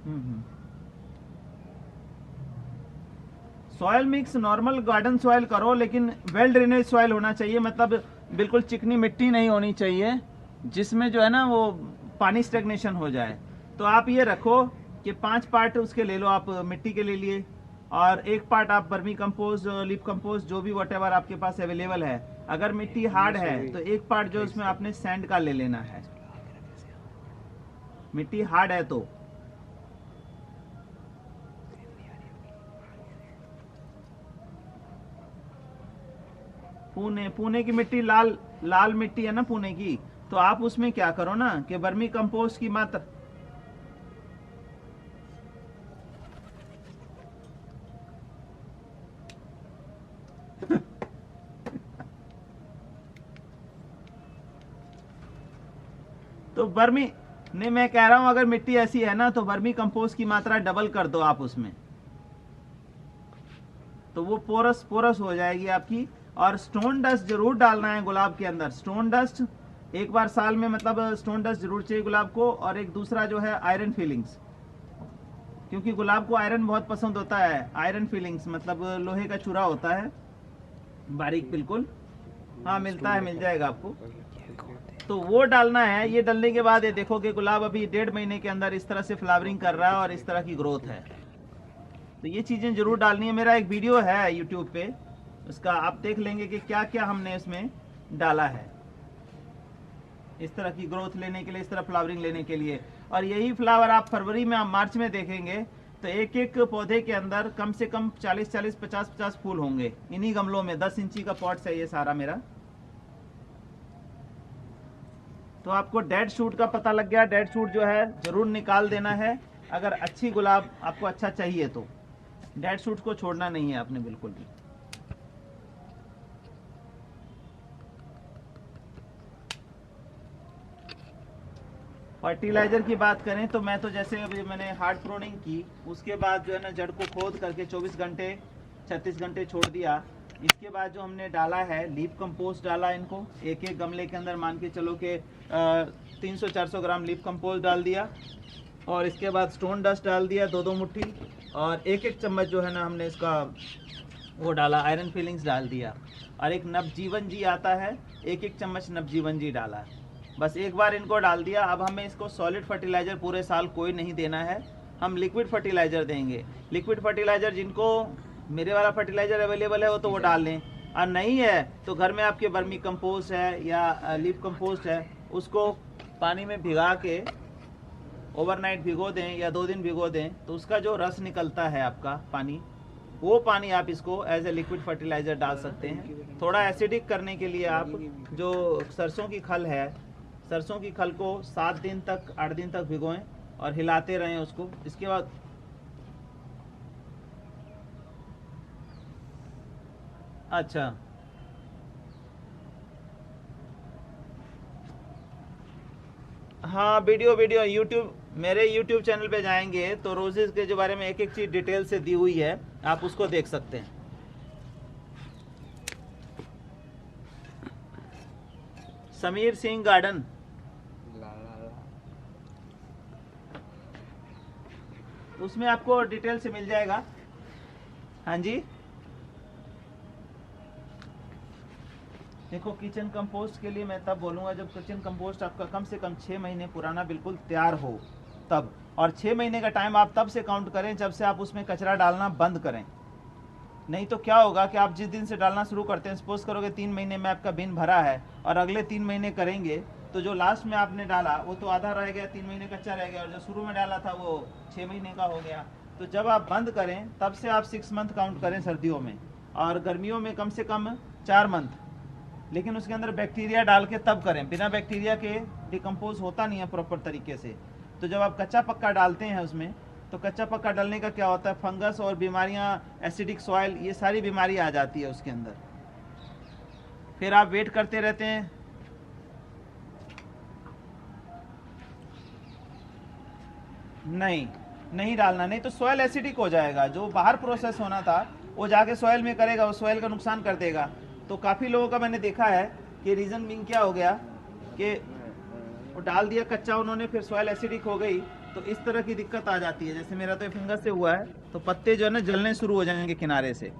hmm soil mix normal garden soil करो, लेकिन वेल ड्रेनेज सॉइल होना चाहिए, मतलब बिल्कुल चिकनी मिट्टी नहीं होनी चाहिए जिसमें जो है ना वो पानी स्टेग्नेशन हो जाए। तो आप ये रखो कि 5 पार्ट उसके ले लो आप, मिट्टी के ले लिए, और 1 पार्ट आप वर्मी कंपोस्ट, लीफ कंपोस्ट, जो भी वटेवर आपके पास अवेलेबल है। अगर मिट्टी हार्ड है तो 1 पार्ट जो उसमें आपने सैंड का ले लेना है, मिट्टी हार्ड है तो। पुणे की मिट्टी लाल मिट्टी है ना पुणे की, तो आप उसमें क्या करो ना कि वर्मी कंपोस्ट की मात्रा, तो वर्मी नहीं, मैं कह रहा हूं अगर मिट्टी ऐसी है ना तो वर्मी कंपोस्ट की मात्रा डबल कर दो आप उसमें, तो वो पोरस हो जाएगी आपकी। और स्टोन डस्ट जरूर डालना है गुलाब के अंदर, स्टोन डस्ट 1 बार साल में, मतलब स्टोन डस्ट जरूर चाहिए गुलाब को। और एक दूसरा जो है आयरन फीलिंग्स, क्योंकि गुलाब को आयरन बहुत पसंद होता है। आयरन फीलिंग्स मतलब लोहे का चूरा होता है, बारीक बिल्कुल। हाँ मिलता है, मिल जाएगा आपको, तो वो डालना है। ये डालने के बाद ये देखो कि गुलाब अभी 1.5 महीने के अंदर इस तरह से फ्लावरिंग कर रहा है और इस तरह की ग्रोथ है। तो ये चीजें जरूर डालनी है। मेरा एक वीडियो है यूट्यूब पे, उसका आप देख लेंगे कि क्या क्या हमने इसमें डाला है इस तरह की ग्रोथ लेने के लिए, इस तरह फ्लावरिंग लेने के लिए। और यही फ्लावर आप फरवरी में, मार्च में देखेंगे तो एक एक पौधे के अंदर कम से कम 40-40, 50-50 फूल होंगे इन्हीं गमलों में। 10 इंची का पॉट्स है ये सारा मेरा। तो आपको डेड शूट का पता लग गया, डेड शूट जो है जरूर निकाल देना है अगर अच्छी गुलाब आपको अच्छा चाहिए तो। डेड शूट को छोड़ना नहीं है आपने बिल्कुल भी। फर्टिलाइजर की बात करें तो मैं तो जैसे अभी मैंने हार्ड प्रोनिंग की, उसके बाद जो है ना जड़ को खोद करके 24 घंटे 36 घंटे छोड़ दिया। इसके बाद जो हमने डाला है लीफ कंपोस्ट डाला इनको, एक एक गमले के अंदर मान के चलो कि 300-400 ग्राम लीफ कंपोस्ट डाल दिया। और इसके बाद स्टोन डस्ट डाल दिया 2-2 मुट्ठी, और एक एक चम्मच जो है ना हमने इसका वो डाला, आयरन फीलिंग्स डाल दिया। और एक नवजीवन जी आता है, एक एक चम्मच नवजीवन जी डाला। बस एक बार इनको डाल दिया। अब हमें इसको सॉलिड फर्टिलाइजर पूरे साल कोई नहीं देना है, हम लिक्विड फर्टिलाइजर देंगे। लिक्विड फर्टिलाइजर जिनको मेरे वाला फर्टिलाइजर अवेलेबल है वो तो वो डाल लें, और नहीं है तो घर में आपके वर्मी कंपोस्ट है या लीफ कंपोस्ट है, उसको पानी में भिगा के ओवरनाइट भिगो दें या 2 दिन भिगो दें, तो उसका जो रस निकलता है आपका पानी, वो पानी आप इसको एज ए लिक्विड फर्टिलाइजर डाल सकते हैं। थोड़ा एसिडिक करने के लिए आप जो सरसों की खल है, सरसों की खल को 7 दिन तक 8 दिन तक भिगोएं और हिलाते रहें उसको। इसके बाद अच्छा, हाँ वीडियो यूट्यूब, मेरे यूट्यूब चैनल पे जाएंगे तो रोजेज के जो बारे में एक एक चीज डिटेल से दी हुई है, आप उसको देख सकते हैं। समीर सिंह गार्डन, उसमें आपको डिटेल से मिल जाएगा। हाँ जी, देखो किचन कंपोस्ट के लिए मैं तब बोलूँगा जब किचन कंपोस्ट आपका कम से कम 6 महीने पुराना बिल्कुल तैयार हो तब, और 6 महीने का टाइम आप तब से काउंट करें जब से आप उसमें कचरा डालना बंद करें। नहीं तो क्या होगा कि आप जिस दिन से डालना शुरू करते हैं, सपोज करोगे 3 महीने में आपका बिन भरा है और अगले 3 महीने करेंगे तो जो लास्ट में आपने डाला वो तो आधा रह गया, 3 महीने कच्चा रह गया, और जो शुरू में डाला था वो 6 महीने का हो गया। तो जब आप बंद करें तब से आप 6 मंथ काउंट करें सर्दियों में, और गर्मियों में कम से कम 4 मंथ, लेकिन उसके अंदर बैक्टीरिया डाल के तब करें। बिना बैक्टीरिया के डिकम्पोज होता नहीं है प्रॉपर तरीके से। तो जब आप कच्चा पक्का डालते हैं उसमें, तो कच्चा पक्का डालने का क्या होता है, फंगस और बीमारियां, एसिडिक सॉइल, ये सारी बीमारी आ जाती है उसके अंदर। फिर आप वेट करते रहते हैं। नहीं डालना, नहीं तो सॉइल एसिडिक हो जाएगा। जो बाहर प्रोसेस होना था वो जाके सॉइल में करेगा, वो सॉइल का नुकसान कर देगा। तो काफ़ी लोगों का मैंने देखा है कि रीज़न बीइंग क्या हो गया कि वो डाल दिया कच्चा उन्होंने, फिर सॉइल एसिडिक हो गई, तो इस तरह की दिक्कत आ जाती है। जैसे मेरा तो फंगस से हुआ है, तो पत्ते जो है ना जलने शुरू हो जाएंगे किनारे से। एक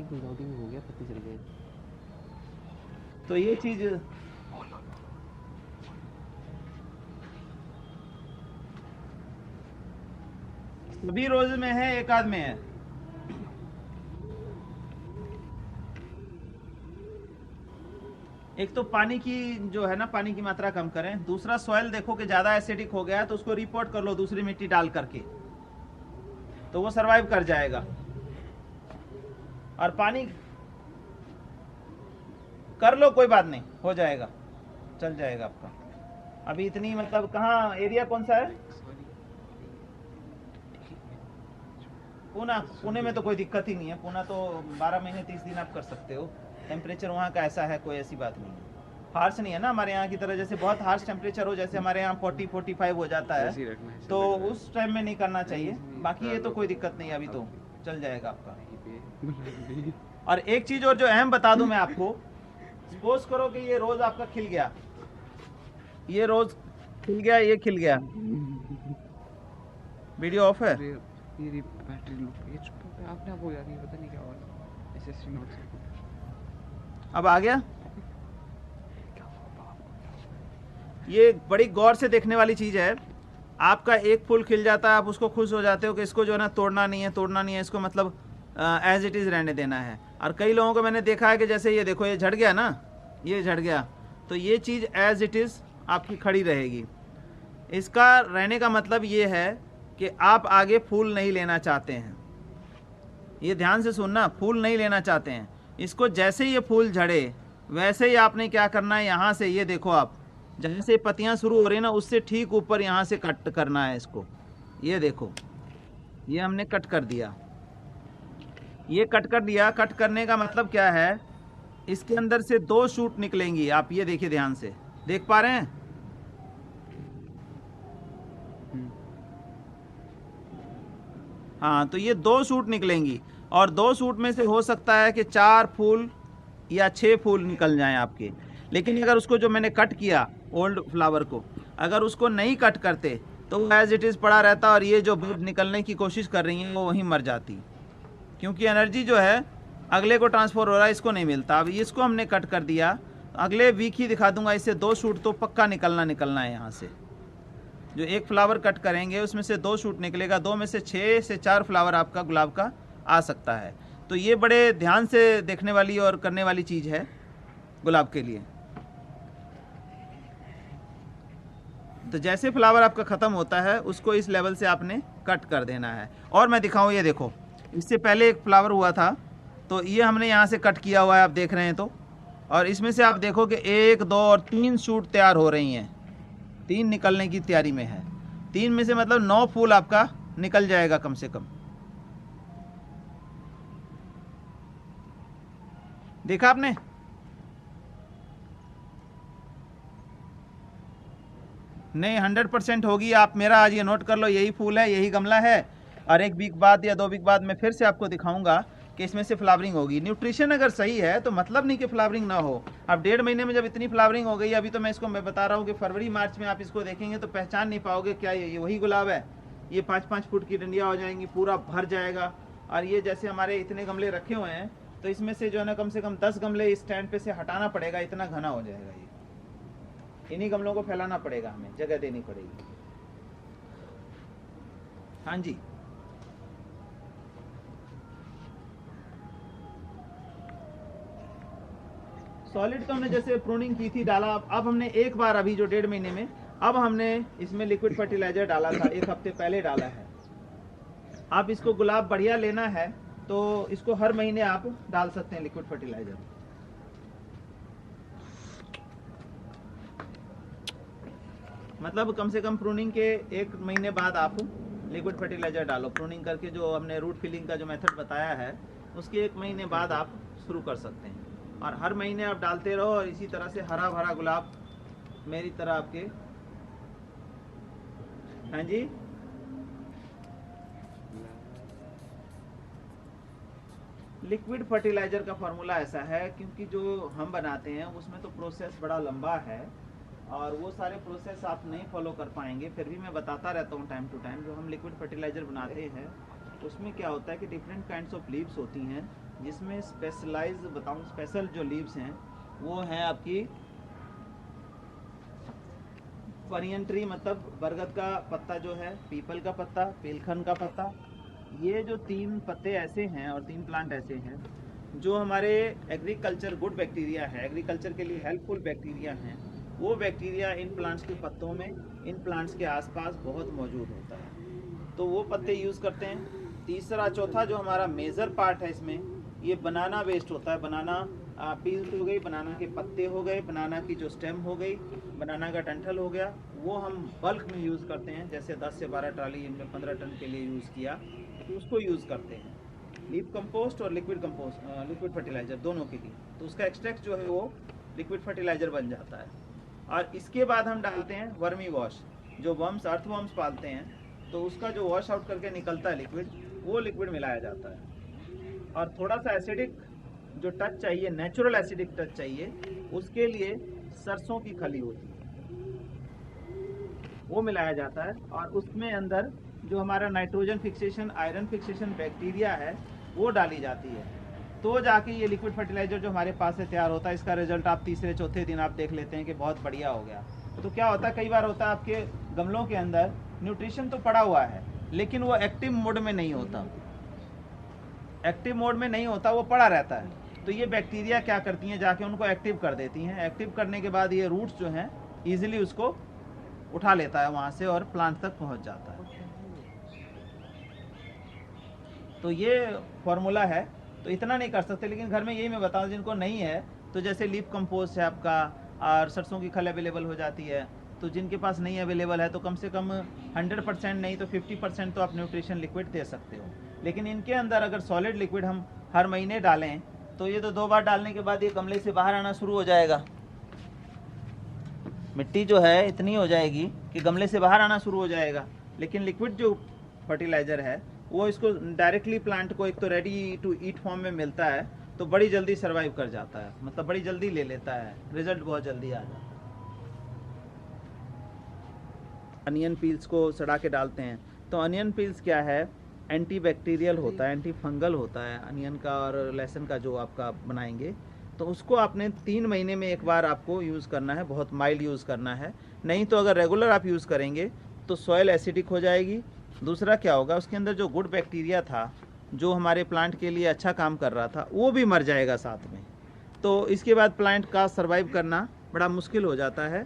गुलदाउदी में हो गया, पत्ते चल गए। तो ये चीज सभी रोज में है, एक आध में है। एक तो पानी की जो है ना, पानी की मात्रा कम करें। दूसरा, सॉइल देखो कि ज्यादा एसिडिक हो गया है तो उसको रिपोर्ट कर लो दूसरी मिट्टी डाल करके, तो वो सरवाइव कर जाएगा। और पानी कर लो, कोई बात नहीं, हो जाएगा, चल जाएगा आपका। अभी इतनी मतलब कहाँ, एरिया कौन सा है? पूना। पुणे में तो कोई दिक्कत ही नहीं है। पूना तो 12 महीने 30 दिन आप कर सकते हो। टेम्परेचर वहाँ का ऐसा है, कोई ऐसी बात नहीं है। हार्श नहीं है ना हमारे यहाँ की तरह, जैसे बहुत हार्श टेम्परेचर हो, जैसे हमारे यहाँ 40-45 हो जाता है, तो उस टाइम में नहीं करना चाहिए। बाकी ये तो कोई दिक्कत नहीं है, अभी तो चल जाएगा आपका। और एक चीज़ और जो अहम बता दूं मैं आपको, सपोज करो कि ये रोज आपका खिल गया, ये रोज खिल गया, ये खिल गया। वीडियो ऑफ है? ये बैटरी लो, ये आपने आप हो जा रही है, पता नहीं क्या हो रहा है। एसएसडी नोट से अब आ गया। ये बड़ी गौर से देखने वाली चीज है। आपका एक फूल खिल जाता है, आप उसको खुश हो जाते हो कि इसको जो है ना तोड़ना नहीं है, तोड़ना नहीं है, इसको मतलब एज इट इज रहने देना है। और कई लोगों को मैंने देखा है कि जैसे ये देखो, ये झड़ गया ना, ये झड़ गया, तो ये चीज़ एज इट इज़ आपकी खड़ी रहेगी। इसका रहने का मतलब ये है कि आप आगे फूल नहीं लेना चाहते हैं। ये ध्यान से सुनना, फूल नहीं लेना चाहते हैं। इसको जैसे ये फूल झड़े वैसे ही आपने क्या करना है, यहाँ से ये देखो, आप जहाँ से पत्तियाँ शुरू हो रही ना उससे ठीक ऊपर यहाँ से कट करना है इसको। ये देखो, ये हमने कट कर दिया, ये कट कर दिया। कट करने का मतलब क्या है, इसके अंदर से 2 शूट निकलेंगी। आप ये देखिए, ध्यान से देख पा रहे हैं? हाँ, तो ये 2 शूट निकलेंगी, और 2 शूट में से हो सकता है कि 4 फूल या 6 फूल निकल जाएं आपके। लेकिन अगर उसको जो मैंने कट किया ओल्ड फ्लावर को, अगर उसको नहीं कट करते तो वो एज इट इज़ पड़ा रहता, और ये जो बर्ड निकलने की कोशिश कर रही हैं वो वहीं मर जाती, क्योंकि एनर्जी जो है अगले को ट्रांसफर हो रहा है, इसको नहीं मिलता। अब इसको हमने कट कर दिया, अगले वीक ही दिखा दूंगा, इससे 2 शूट तो पक्का निकलना है यहाँ से। जो एक फ्लावर कट करेंगे उसमें से 2 शूट निकलेगा, 2 में से 6 से 4 फ्लावर आपका गुलाब का आ सकता है। तो ये बड़े ध्यान से देखने वाली और करने वाली चीज़ है गुलाब के लिए। तो जैसे फ्लावर आपका ख़त्म होता है उसको इस लेवल से आपने कट कर देना है। और मैं दिखाऊँ, ये देखो, इससे पहले एक फ्लावर हुआ था, तो ये हमने यहाँ से कट किया हुआ है, आप देख रहे हैं। तो और इसमें से आप देखो कि 1, 2 और 3 शूट तैयार हो रही हैं, 3 निकलने की तैयारी में है। 3 में से मतलब 9 फूल आपका निकल जाएगा कम से कम। देखा आपने? नहीं, 100% होगी। आप मेरा आज ये नोट कर लो, यही फूल है, यही गमला है, और 1 वीक बाद या 2 वीक बाद मैं फिर से आपको दिखाऊंगा कि इसमें से फ्लावरिंग होगी। न्यूट्रिशन अगर सही है तो मतलब नहीं कि फ्लावरिंग ना हो। अब 1.5 महीने में जब इतनी फ्लावरिंग हो गई, अभी तो मैं बता रहा हूँ कि फरवरी मार्च में आप इसको देखेंगे तो पहचान नहीं पाओगे क्या ये वही गुलाब है। ये 5-5 फुट की डंडियाँ हो जाएंगी, पूरा भर जाएगा। और ये जैसे हमारे इतने गमले रखे हुए हैं तो इसमें से जो है ना कम से कम 10 गमले इस स्टैंड पे से हटाना पड़ेगा, इतना घना हो जाएगा ये। इन्हीं गमलों को फैलाना पड़ेगा, हमें जगह देनी पड़ेगी। हाँ जी, सॉलिड तो हमने जैसे प्रूनिंग की थी, डाला। अब हमने एक बार अभी जो 1.5 महीने में अब हमने इसमें लिक्विड फर्टिलाइजर डाला था, 1 हफ्ते पहले डाला है। आप इसको गुलाब बढ़िया लेना है तो इसको हर महीने आप डाल सकते हैं लिक्विड फर्टिलाइजर। मतलब कम से कम प्रूनिंग के 1 महीने बाद आप लिक्विड फर्टिलाइजर डालो। प्रूनिंग करके जो हमने रूट फिलिंग का जो मेथड बताया है उसके 1 महीने बाद आप शुरू कर सकते हैं। और हर महीने आप डालते रहो और इसी तरह से हरा भरा गुलाब मेरी तरह आपके। हाँ जी, लिक्विड फर्टिलाइजर का फॉर्मूला ऐसा है, क्योंकि जो हम बनाते हैं उसमें तो प्रोसेस बड़ा लंबा है और वो सारे प्रोसेस आप नहीं फॉलो कर पाएंगे। फिर भी मैं बताता रहता हूँ टाइम टू टाइम। जो हम लिक्विड फर्टिलाइजर बनाते हैं उसमें क्या होता है कि डिफरेंट काइंड्स ऑफ लीव्स होती हैं, जिसमें स्पेशल जो लीव्स हैं वो हैं आपकी बनियन ट्री, मतलब बरगद का पत्ता जो है, पीपल का पत्ता, पीलखन का पत्ता। ये जो 3 पत्ते ऐसे हैं और 3 प्लांट ऐसे हैं जो हमारे एग्रीकल्चर गुड बैक्टीरिया है, एग्रीकल्चर के लिए हेल्पफुल बैक्टीरिया हैं। वो बैक्टीरिया इन प्लांट्स के पत्तों में, इन प्लांट्स के आसपास बहुत मौजूद होता है, तो वो पत्ते यूज़ करते हैं। तीसरा चौथा जो हमारा मेजर पार्ट है इसमें, ये बनाना वेस्ट होता है। बनाना पील्स हो गई, बनाना के पत्ते हो गए, बनाना की जो स्टेम हो गई, बनाना का डंठल हो गया, वो हम बल्क में यूज़ करते हैं। जैसे 10 से 12 ट्राली इनमें 15 टन के लिए यूज़ किया तो उसको यूज़ करते हैं लीफ कंपोस्ट और लिक्विड फर्टिलाइज़र दोनों के लिए। तो उसका एक्सट्रैक्ट जो है वो लिक्विड फर्टिलाइज़र बन जाता है। और इसके बाद हम डालते हैं वर्मी वॉश। जो वर्म्स, अर्थ वर्म्स पालते हैं तो उसका जो वॉश आउट करके निकलता है लिक्विड, वो लिक्विड मिलाया जाता है। और थोड़ा सा एसिडिक जो टच चाहिए, नेचुरल एसिडिक टच चाहिए, उसके लिए सरसों की खली होती है, वो मिलाया जाता है। और उसमें अंदर जो हमारा nitrogen fixation, iron fixation bacteria है वो डाली जाती है। तो जाके ये लिक्विड फर्टिलाइजर जो हमारे पास से तैयार होता है, इसका रिजल्ट आप तीसरे चौथे दिन आप देख लेते हैं कि बहुत बढ़िया हो गया। तो क्या होता है, कई बार होता है आपके गमलों के अंदर न्यूट्रिशन तो पड़ा हुआ है लेकिन वो एक्टिव मोड में नहीं होता, एक्टिव मोड में नहीं होता, वो पड़ा रहता है। तो ये बैक्टीरिया क्या करती हैं, जाके उनको एक्टिव कर देती हैं। एक्टिव करने के बाद ये रूट्स जो हैं ईजिली उसको उठा लेता है वहाँ से और प्लांट तक पहुँच जाता है। तो ये फॉर्मूला है। तो इतना नहीं कर सकते, लेकिन घर में यही मैं बताऊँ, जिनको नहीं है तो जैसे लीफ कंपोस्ट है आपका और सरसों की खल अवेलेबल हो जाती है। तो जिनके पास नहीं अवेलेबल है तो कम से कम 100% नहीं तो 50% तो आप न्यूट्रिशन लिक्विड दे सकते हो। लेकिन इनके अंदर अगर सॉलिड लिक्विड हम हर महीने डालें तो ये तो 2 बार डालने के बाद ये गमले से बाहर आना शुरू हो जाएगा। मिट्टी जो है इतनी हो जाएगी कि गमले से बाहर आना शुरू हो जाएगा। लेकिन लिक्विड जो फर्टिलाइज़र है वो इसको डायरेक्टली प्लांट को एक तो रेडी टू ईट फॉर्म में मिलता है, तो बड़ी जल्दी सर्वाइव कर जाता है, मतलब बड़ी जल्दी ले लेता है, रिजल्ट बहुत जल्दी आ जाता है। अनियन पील्स को सड़ा के डालते हैं तो अनियन पील्स क्या है, एंटी बैक्टीरियल होता है, एंटी फंगल होता है अनियन का और लहसुन का जो आपका बनाएंगे। तो उसको आपने 3 महीने में एक बार आपको यूज़ करना है, बहुत माइल्ड यूज़ करना है। नहीं तो अगर रेगुलर आप यूज़ करेंगे तो सॉइल एसिडिक हो जाएगी। दूसरा क्या होगा, उसके अंदर जो गुड बैक्टीरिया था जो हमारे प्लांट के लिए अच्छा काम कर रहा था वो भी मर जाएगा साथ में। तो इसके बाद प्लांट का सर्वाइव करना बड़ा मुश्किल हो जाता है,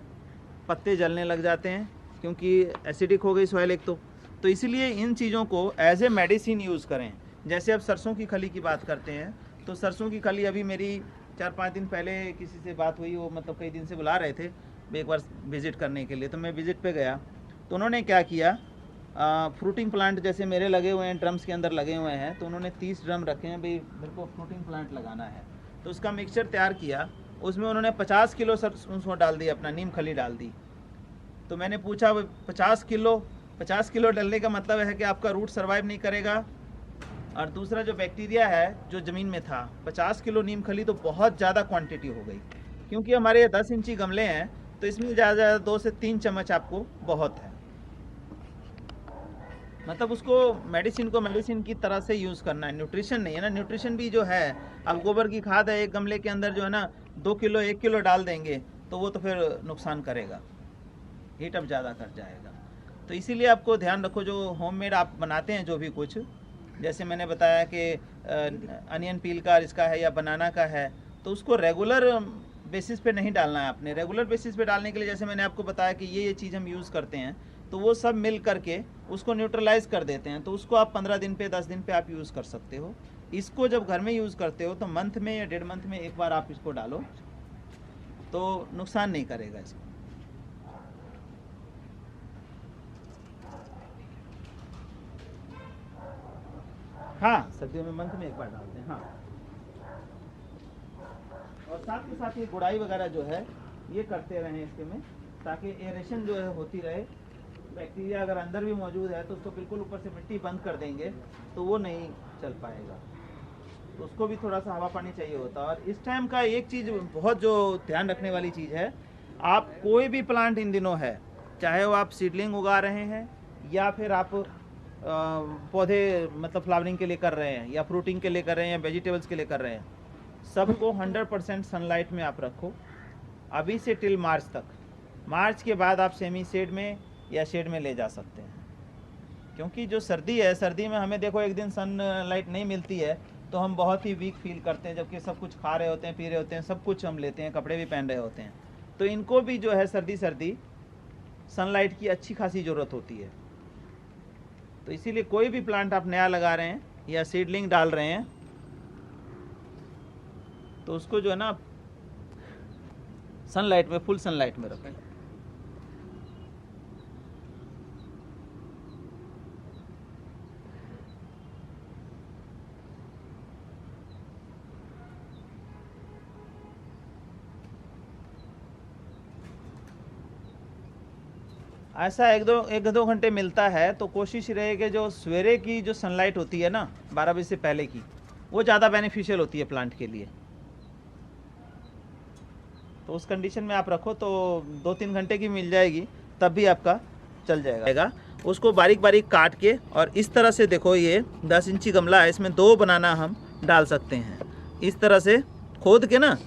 पत्ते जलने लग जाते हैं क्योंकि एसिडिक हो गई सॉइल एक तो इसीलिए इन चीज़ों को एज ए मेडिसिन यूज़ करें। जैसे अब सरसों की खली की बात करते हैं तो सरसों की खली अभी मेरी 4-5 दिन पहले किसी से बात हुई, वो मतलब कई दिन से बुला रहे थे एक बार विज़िट करने के लिए, तो मैं विज़िट पे गया तो उन्होंने क्या किया, फ्रूटिंग प्लांट जैसे मेरे लगे हुए हैं, ड्रम्स के अंदर लगे हुए हैं, तो उन्होंने 30 ड्रम रखे हैं, भाई मेरे को फ्रूटिंग प्लांट लगाना है। तो उसका मिक्सचर तैयार किया, उसमें उन्होंने 50 किलो सरसों डाल दी, अपना नीम खली डाल दी। तो मैंने पूछा 50 किलो डलने का मतलब है कि आपका रूट सर्वाइव नहीं करेगा और दूसरा जो बैक्टीरिया है जो ज़मीन में था, 50 किलो नीम खली तो बहुत ज़्यादा क्वांटिटी हो गई, क्योंकि हमारे ये 10 इंची गमले हैं, तो इसमें ज़्यादा ज़्यादा 2 से 3 चम्मच आपको बहुत है। मतलब उसको मेडिसिन की तरह से यूज़ करना है, न्यूट्रिशन नहीं है ना। न्यूट्रिशन भी जो है, अब गोबर की खाद है एक गमले के अंदर जो है ना 2 किलो 1 किलो डाल देंगे तो वो तो फिर नुकसान करेगा, हीट अप ज़्यादा कर जाएगा। तो इसीलिए आपको ध्यान रखो, जो होममेड आप बनाते हैं जो भी कुछ, जैसे मैंने बताया कि अनियन पील का इसका है या बनाना का है, तो उसको रेगुलर बेसिस पे नहीं डालना है आपने। रेगुलर बेसिस पे डालने के लिए जैसे मैंने आपको बताया कि ये चीज़ हम यूज़ करते हैं, तो वो सब मिल करके उसको न्यूट्रलाइज कर देते हैं। तो उसको आप 15 दिन पे 10 दिन पे आप यूज़ कर सकते हो। इसको जब घर में यूज़ करते हो तो मंथ में या 1.5 मंथ में एक बार आप इसको डालो, तो नुकसान नहीं करेगा इसको। हाँ, सर्दियों में मंथ में एक बार डालते हैं। हाँ, और साथ के साथ ये गुड़ाई वगैरह जो है ये करते रहें इसके में, ताकि एरेशन जो है होती रहे। बैक्टीरिया अगर अंदर भी मौजूद है तो उसको बिल्कुल ऊपर से मिट्टी बंद कर देंगे तो वो नहीं चल पाएगा, तो उसको भी थोड़ा सा हवा पानी चाहिए होता है। और इस टाइम का एक चीज़ बहुत जो ध्यान रखने वाली चीज़ है, आप कोई भी प्लांट इन दिनों है, चाहे वो आप सीडलिंग उगा रहे हैं या फिर आप पौधे मतलब फ्लावरिंग के लिए कर रहे हैं या फ्रूटिंग के लिए कर रहे हैं या वेजिटेबल्स के लिए कर रहे हैं, सबको 100% सनलाइट में आप रखो अभी से टिल मार्च तक। मार्च के बाद आप सेमी शेड में या शेड में ले जा सकते हैं, क्योंकि जो सर्दी है, सर्दी में हमें देखो एक दिन सनलाइट नहीं मिलती है तो हम बहुत ही वीक फील करते हैं, जबकि सब कुछ खा रहे होते हैं, पी रहे होते हैं, सब कुछ हम लेते हैं, कपड़े भी पहन रहे होते हैं। तो इनको भी जो है सर्दी सनलाइट की अच्छी खासी ज़रूरत होती है। तो इसीलिए कोई भी प्लांट आप नया लगा रहे हैं या सीडलिंग डाल रहे हैं तो उसको जो है ना सनलाइट में, फुल सनलाइट में रखें। ऐसा एक दो घंटे मिलता है तो कोशिश रहेगी जो सवेरे की जो सनलाइट होती है ना 12 बजे से पहले की, वो ज़्यादा बेनिफिशियल होती है प्लांट के लिए। तो उस कंडीशन में आप रखो तो 2-3 घंटे की मिल जाएगी, तब भी आपका चल जाएगा। उसको बारीक बारीक काट के, और इस तरह से देखो, ये 10 इंची गमला है, इसमें 2 बनाना हम डाल सकते हैं। इस तरह से खोद के ना,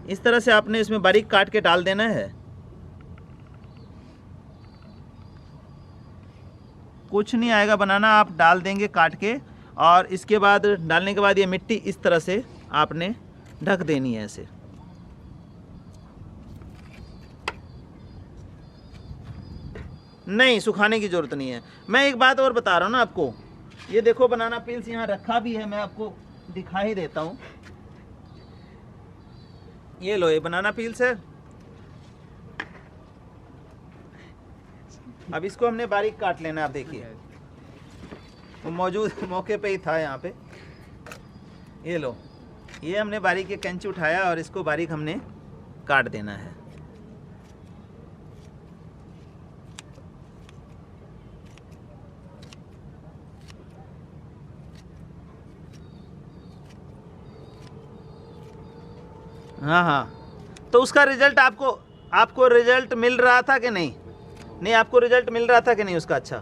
इस तरह से आपने इसमें बारीक काट के डाल देना है। कुछ नहीं आएगा बनाना, आप डाल देंगे काट के, और इसके बाद डालने के बाद ये मिट्टी इस तरह से आपने ढक देनी है ऐसे। नहीं, सुखाने की ज़रूरत नहीं है। मैं एक बात और बता रहा हूँ ना आपको, ये देखो बनाना पील्स यहाँ रखा भी है, मैं आपको दिखा ही देता हूँ। ये लो, ये बनाना पील्स है। अब इसको हमने बारीक काट लेना है। आप देखिए, वो मौजूद मौके पे ही था यहाँ पे। ये लो, ये हमने बारीक एक कैंची उठाया और इसको बारीक हमने काट देना है। हाँ हाँ, तो उसका रिजल्ट आपको रिजल्ट मिल रहा था कि नहीं? नहीं, आपको रिजल्ट मिल रहा था कि नहीं उसका? अच्छा,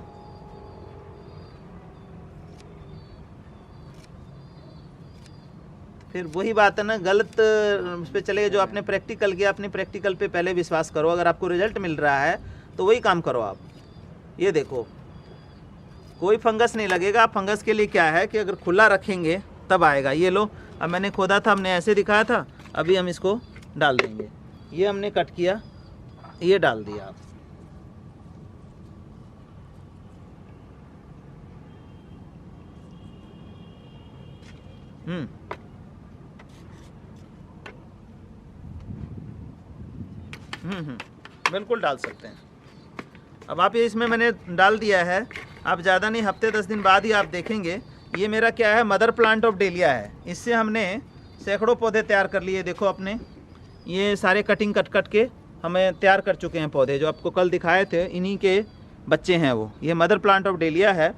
फिर वही बात है ना, गलत उस पे चले जो आपने प्रैक्टिकल किया, अपनी प्रैक्टिकल पे पहले विश्वास करो। अगर आपको रिजल्ट मिल रहा है तो वही काम करो आप। ये देखो, कोई फंगस नहीं लगेगा। फंगस के लिए क्या है कि अगर खुला रखेंगे तब आएगा। ये लो, अब मैंने खोदा था, हमने ऐसे दिखाया था, अभी हम इसको डाल देंगे। ये हमने कट किया, ये डाल दिया आप। बिल्कुल डाल सकते हैं। अब आप ये इसमें मैंने डाल दिया है। आप ज़्यादा नहीं, हफ्ते 10 दिन बाद ही आप देखेंगे। ये मेरा क्या है, मदर प्लांट ऑफ डेलिया है। इससे हमने सैकड़ों पौधे तैयार कर लिए। देखो अपने, ये सारे कटिंग कट के हमें तैयार कर चुके हैं पौधे, जो आपको कल दिखाए थे, इन्हीं के बच्चे हैं वो। ये मदर प्लांट ऑफ डेलिया है।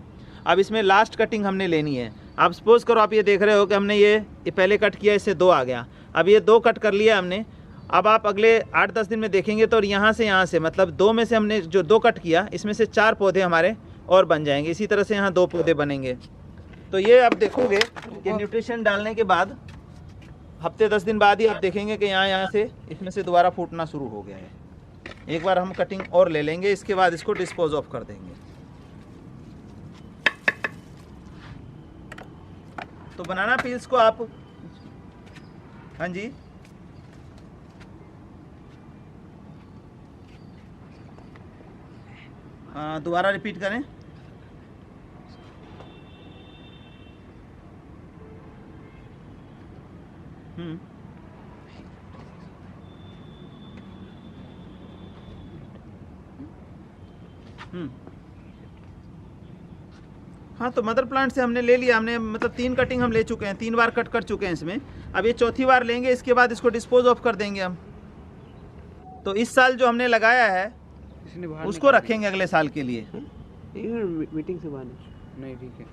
अब इसमें लास्ट कटिंग हमने लेनी है। आप सपोज करो आप ये देख रहे हो कि हमने ये पहले कट किया, इससे 2 आ गया। अब ये 2 कट कर लिया हमने। अब आप अगले 8-10 दिन में देखेंगे तो यहाँ से मतलब 2 में से हमने जो 2 कट किया, इसमें से 4 पौधे हमारे और बन जाएंगे। इसी तरह से यहाँ 2 पौधे बनेंगे। तो ये आप देखोगे कि न्यूट्रिशन डालने के बाद हफ्ते 10 दिन बाद ही आप देखेंगे कि यहाँ से इसमें से दोबारा फूटना शुरू हो गया है। एक बार हम कटिंग और ले लेंगे, इसके बाद इसको डिस्पोज ऑफ कर देंगे। तो बनाना पील्स को आप, हाँ जी, दोबारा रिपीट करें। हाँ, तो मदर प्लांट से हमने ले लिया, हमने मतलब 3 कटिंग हम ले चुके हैं, 3 बार कट कर चुके हैं इसमें। अब ये चौथी बार लेंगे, इसके बाद इसको डिस्पोज ऑफ कर देंगे हम। तो इस साल जो हमने लगाया है उसको रखेंगे अगले साल के लिए। मीटिंग से बाहर नहीं, ठीक है।